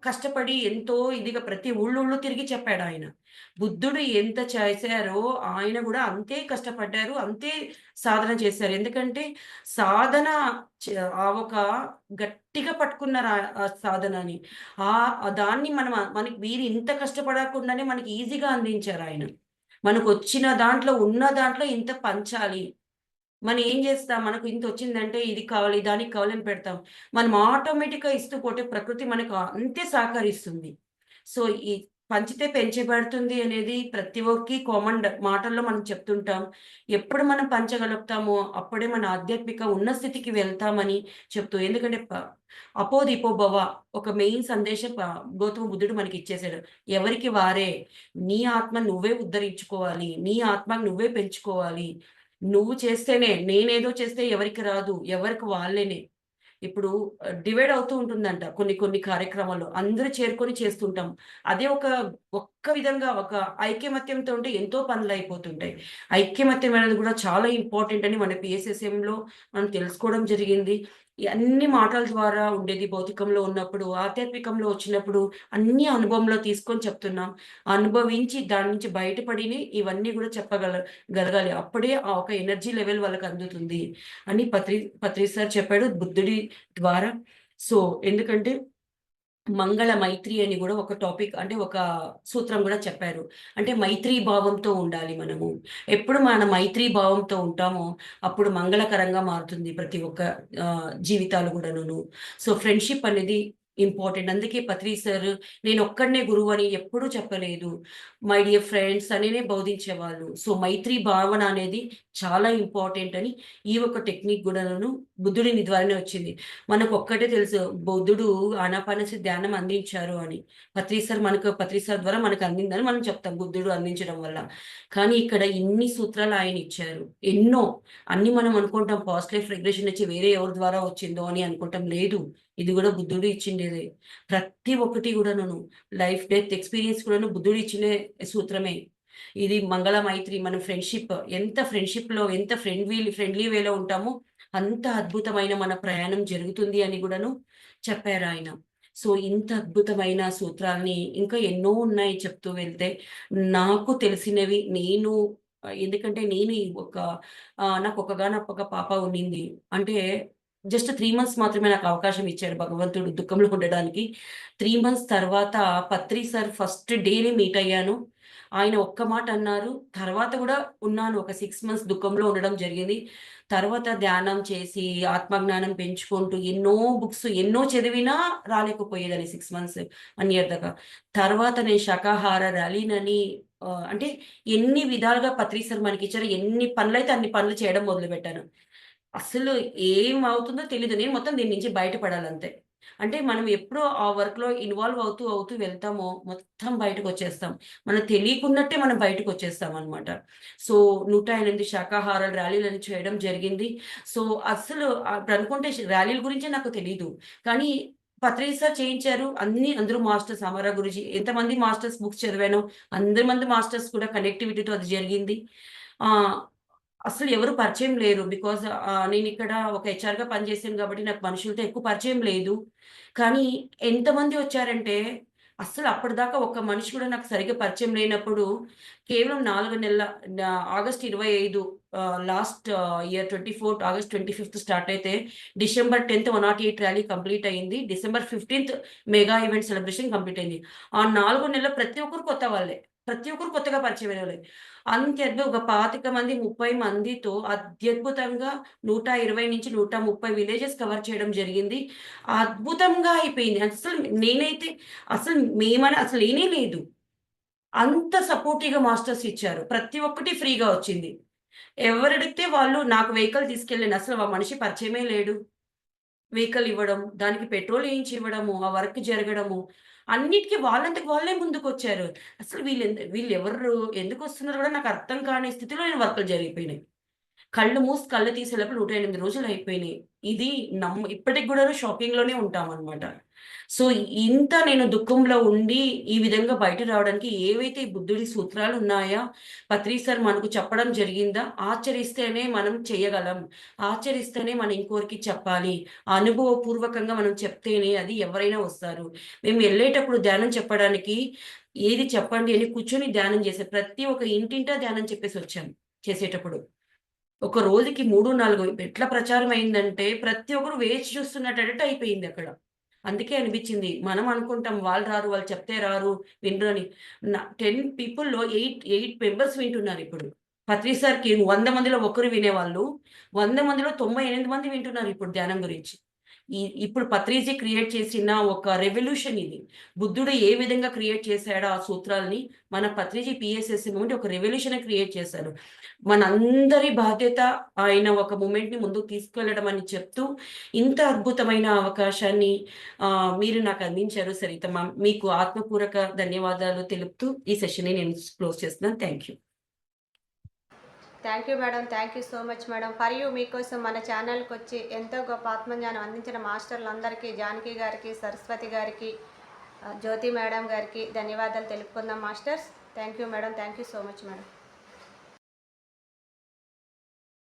కష్టపడి, ఎంతో ఇదిగా ప్రతి ఊళ్ళూళ్ళు తిరిగి చెప్పాడాయన. బుద్ధుడు ఎంత చేశారో ఆయన గూడా అంతే కష్టపడ్డారు. అంతే సాధన చేశారు. ఎందుకంటే సాధన చ ఆ ఒక గట్టిగా పట్టుకున్నారు ఆ సాధనని. దాన్ని మనకి వీరు ఇంత కష్టపడకుండానే మనకి ఈజీగా అందించారాయన. మనకొచ్చిన దాంట్లో ఉన్న దాంట్లో ఇంత పంచాలి. మనం ఏం జేస్తాం? మనకు ఇంతొచ్చిందంటే ఇది కావాలి, దానికి కావాలని పెడతాం. మనం ఆటోమేటిక్‌గా ఇస్తూ పోతే ప్రకృతి మనకు అంతే సహకరిస్తుంది. సో, ఈ పంచితే పెంచబడుతుంది అనేది ప్రతి ఒక్కకి కామన్ మాటల్లో మనం చెప్తుంటాం. ఎప్పుడు మనం పంచగలుగుతామో అప్పుడే మన ఆధ్యాత్మిక ఉన్న స్థితికి వెళ్తామని చెప్తూ ఎందుకంటే అపో దిపో భవ ఒక మెయిన్ సందేశం గౌతమ బుద్ధుడు మనకిచ్చేసాడు. ఎవరికి వారే నీ ఆత్మ నువ్వే ఉద్ధరించుకోవాలి. నీ ఆత్మని నువ్వే పెంచుకోవాలి. నువ్వు చేస్తేనే నేనేదో చేస్తే ఎవరికి రాదు. ఎవరికి వాళ్ళేనే. ఇప్పుడు డివైడ్ అవుతూ ఉంటుందంట కొన్ని కొన్ని కార్యక్రమాల్లో. అందరూ చేరుకొని చేస్తుంటాం. అదే ఒక్క విధంగా ఒక ఐకమత్యంతో ఉంటే ఎంతో పనులయిపోతుంటాయి. ఐకమత్యం అనేది కూడా చాలా ఇంపార్టెంట్ అని మన PSSMలో మనం తెలుసుకోవడం జరిగింది. ఈ అన్ని మాటల ద్వారా ఉండేది భౌతికంలో ఉన్నప్పుడు, ఆధ్యాత్మికంలో వచ్చినప్పుడు అన్నీ అనుభవంలో తీసుకొని చెప్తున్నాం. అనుభవించి దాని నుంచి బయటపడిని ఇవన్నీ గూడా గలగాలి. అప్పుడే ఆ ఒక ఎనర్జీ లెవెల్ వాళ్ళకి అందుతుంది అని పత్రి సార్ చెప్పాడు బుద్ధుడి ద్వారా. సో, ఎందుకంటే మంగళ మైత్రి అని గూడా ఒక టాపిక్ అంటే ఒక సూత్రం గూడా చెప్పారు. అంటే మైత్రీ భావంతో ఉండాలి మనము. ఎప్పుడు మన మైత్రీ భావంతో ఉంటామో అప్పుడు మంగళకరంగా మారుతుంది ప్రతి ఒక్క జీవితాలు గూడానును. సో, ఫ్రెండ్‌షిప్ అనేది ఇంపార్టెంట్. అందుకే పత్రి సార్ నేనొక్కడినే గురువని ఎప్పుడూ చెప్పలేదు. మై డియర్ ఫ్రెండ్స్ అనినే బోధించేవాళ్ళు. సో, మైత్రీ భావన అనేది చాలా ఇంపార్టెంట్ అని ఈ ఒక టెక్నిక్ గూడాను బుద్ధుడిని ద్వారానే వచ్చింది. మనకొక్కటే తెలుసు. బుద్ధుడు ఆనాపానసతి ధ్యానం అందించారు అని. పత్రి సార్ ద్వారా మనకు అందిందని మనం చెప్తాం బుద్ధుడు అందించడం వల్ల. కానీ ఇక్కడ ఇన్ని సూత్రాలు ఆయనిచ్చారు. ఎన్నో. అన్నీ మనం అనుకుంటాం పాస్ట్ లైఫ్ రిగ్రెషన్ నుంచి వేరే ఎవరి ద్వారా వచ్చిందో అని అనుకుంటాం. లేదు. ఇది గూడా బుద్ధుడు ఇచ్చిండేదే. ప్రతి ఒక్కటి గూడానును లైఫ్, డెత్ ఎక్స్‌పీరియన్స్ కూడాను బుద్ధుడు ఇచ్చిన సూత్రమే. ఇది మంగళ మైత్రి మన ఫ్రెండ్‌షిప్ ఎంత ఫ్రెండ్లీ వేలో ఉంటామో అంత అద్భుతమైన మన ప్రయాణం జరుగుతుంది అని గూడాను చెప్పారాయన. సో, ఇంత అద్భుతమైన సూత్రాల్ని ఇంకా ఎన్నో ఉన్నాయి చెప్తూ వెళ్తే. నాకు తెలిసినవి నేను ఎందుకంటే నేను ఈ ఒక నాకు ఒక్కగానొక్క పాప ఉండింది. అంటే జస్ట్ 3 మంత్స్ మాత్రమే నాకు అవకాశం ఇచ్చాడు భగవంతుడు దుఃఖంలో ఉండడానికి. 3 మంత్స్ తర్వాత పత్రి సార్ ఫస్ట్ డేనే మీట్ అయ్యాను. ఆయన ఒక్క మాట అన్నారు. తర్వాత గూడా ఉన్నాను. ఒక 6 మంత్స్ దుఃఖంలో ఉండడం జరిగింది. తర్వాత ధ్యానం చేసి, ఆత్మజ్ఞానం పెంచుకుంటూ ఎన్నో చదివినా రాలేకపోయేదాన్ని 6 మంత్స్, 1 ఇయర్ దాకా. తర్వాత నేను శాకాహార ర్యాలీనని అంటే ఎన్ని విధాలుగా పత్రి సార్ మనకిచ్చారో ఎన్ని పనులైతే అన్ని పనులు చేయడం మొదలుపెట్టాను. అస్సలు ఏమవుతుందో తెలీదు. నేను మొత్తం దీని నుంచి బయటపడాలంతే. అంటే మనం ఎప్పుడో ఆ వర్క్‌లో ఇన్వాల్వ్ అవుతూ వెళ్తామో మొత్తం బయటకొచ్చేస్తాం. మనకు తెలియకున్నట్టే మనం బయటకొచ్చేస్తామనమాట. సో, 108 శాకాహార ర్యాలీలని చేయడం జరిగింది. సో, అస్సలు అప్పుడనుకుంటే ర్యాలీల గురించే నాకు తెలీదు. కానీ పత్రి సార్ చేయించారు. అందరూ మాస్టర్స్ అమర గురూజీ ఎంతమంది మాస్టర్స్ బుక్స్ చదివానో అందరి మంది మాస్టర్స్ కూడా కనెక్టివిటీతో అది జరిగింది. ఆహ్, అసలు ఎవరు పరిచయం లేరు. బికాజ్ నేనిక్కడ ఒక హెచ్ఆర్‌గా పనిచేశాను గాబట్టి నాకు మనుషులతో ఎక్కువ పరిచయం లేదు. కానీ ఎంతమంది వచ్చారంటే, అస్సలు అప్పటిదాకా ఒక్క మనిషి కూడా నాకు సరిగ్గా పరిచయం లేనప్పుడు, కేవలం 4 నెలల August 25 last year 24 August 25 start అయితే, డిసెంబర్ 10థ్ 108 ర్యాలీ కంప్లీట్ అయింది. డిసెంబర్ 15థ్ మెగా ఈవెంట్ సెలబ్రేషన్ కంప్లీట్ అయింది. ఆ 4 నెలలు ప్రతి ఒక్కరు కొత్త వాళ్ళే. ప్రతి ఒక్కరు కొత్తగా పరిచయమైనోళ్ళే. ఒక 25 మంది, 30 మందితో అత్యద్భుతంగా 120-130 విలేజెస్ కవర్ చేయడం జరిగింది. అద్భుతంగా అయిపోయింది. అసలు లేనే లేదు. అంత సపోర్టివ్‌గా మాస్టర్స్ ఇచ్చారు. ప్రతి ఒక్కటి ఫ్రీగా వచ్చింది. ఎవరడిగితే వాళ్ళు నాకు వెహికల్ తీసుకెళ్ళాను. అసలు ఆ మనిషి పరిచయమే లేడు. వెహికల్ ఇవ్వడం, దానికి పెట్రోల్ ఏయించి ఇవ్వడము, ఆ వర్క్ జరగడము, అన్నిటికి వాళ్ళంతకు వాళ్ళే ముందుకొచ్చారు. అసలు వీళ్ళెవరు ఎందుకొస్తున్నారో కూడా నాకు అర్థం కాని స్థితిలో వర్కులు జరిగిపోయినాయి. కళ్ళు మూసి కళ్ళు తీసే లోపల 108 రోజులయిపోయినాయి. ఇది ఇప్పటికి గూడాను షాకింగ్‌లోనే ఉంటామనమాట. సో, ఇంత నేను దుఃఖంలో ఉండి, ఈ విధంగా బయట రావడానికి ఏవైతే ఈ బుద్ధుడి సూత్రాలున్నాయా, పత్రి సార్ మనకు చెప్పడం జరిగిందా, ఆచరిస్తేనే మనం చేయగలం. ఆచరిస్తేనే మనం ఇంకోరికి చెప్పాలి. అనుభవపూర్వకంగా మనం చెప్తేనే అది ఎవరైనా వస్తారు. మేము ఎళ్ళేటప్పుడు ధ్యానం చెప్పడానికి, ఏది చెప్పండి అని కూర్చొని ధ్యానం చేశాం. ప్రతి ఒక్క ఇంటింటా ధ్యానం చెప్పేసొచ్చాం చేసేటప్పుడు. ఒక రోజుకి 3, 4 ఎట్లా ప్రచారం అయిందంటే, ప్రతి ఒక్కరు వేచి చూస్తున్నట్టేటట్టు అయిపోయిందక్కడ. అందుకే అనిపిచ్చింది. మనం అనుకుంటాం వాళ్ళు చెప్తే రారు, వినరు అని. 10 పీపుల్‌లో 8 మెంబర్స్ వింటున్నారిప్పుడు. పత్రి సార్‌కి 100 మందిలో ఒకరు వినేవాళ్ళు. 100 మందిలో 98 మంది వింటున్నారిప్పుడు ధ్యానం గురించి. ఇప్పుడు పత్రిజీ క్రియేట్ చేసిన ఒక రెవల్యూషన్ ఇది. బుద్ధుడు ఏ విధంగా క్రియేట్ చేసాడో ఆ సూత్రాల్ని, మన పత్రిజీ PSSM నుండి ఒక రెవల్యూషనే క్రియేట్ చేశారు. మనందరి బాధ్యత ఆయన ఒక మూమెంట్‌ని ముందుకు తీసుకెళ్లడం అని చెప్తూ, ఇంత అద్భుతమైన అవకాశాన్ని మీరు నాకు అందించారు సరితమ్మ. మీకు ఆత్మపూర్వక ధన్యవాదాలు తెలుపుతూ ఈ సెషన్‌ని నేను క్లోజ్ చేస్తున్నాను. Thank you. Thank you madam. Thank you so much madam. For you మీకోసం మన ఛానల్‌కొచ్చి ఎంతో గొప్ప ఆత్మజ్ఞానం అందించిన మాస్టర్లందరికీ, జానకి గారికి, సరస్వతి గారికి, జ్యోతి మేడం గారికి ధన్యవాదాలు తెలుపుకుందాం masters. Thank you madam. Thank you so much madam.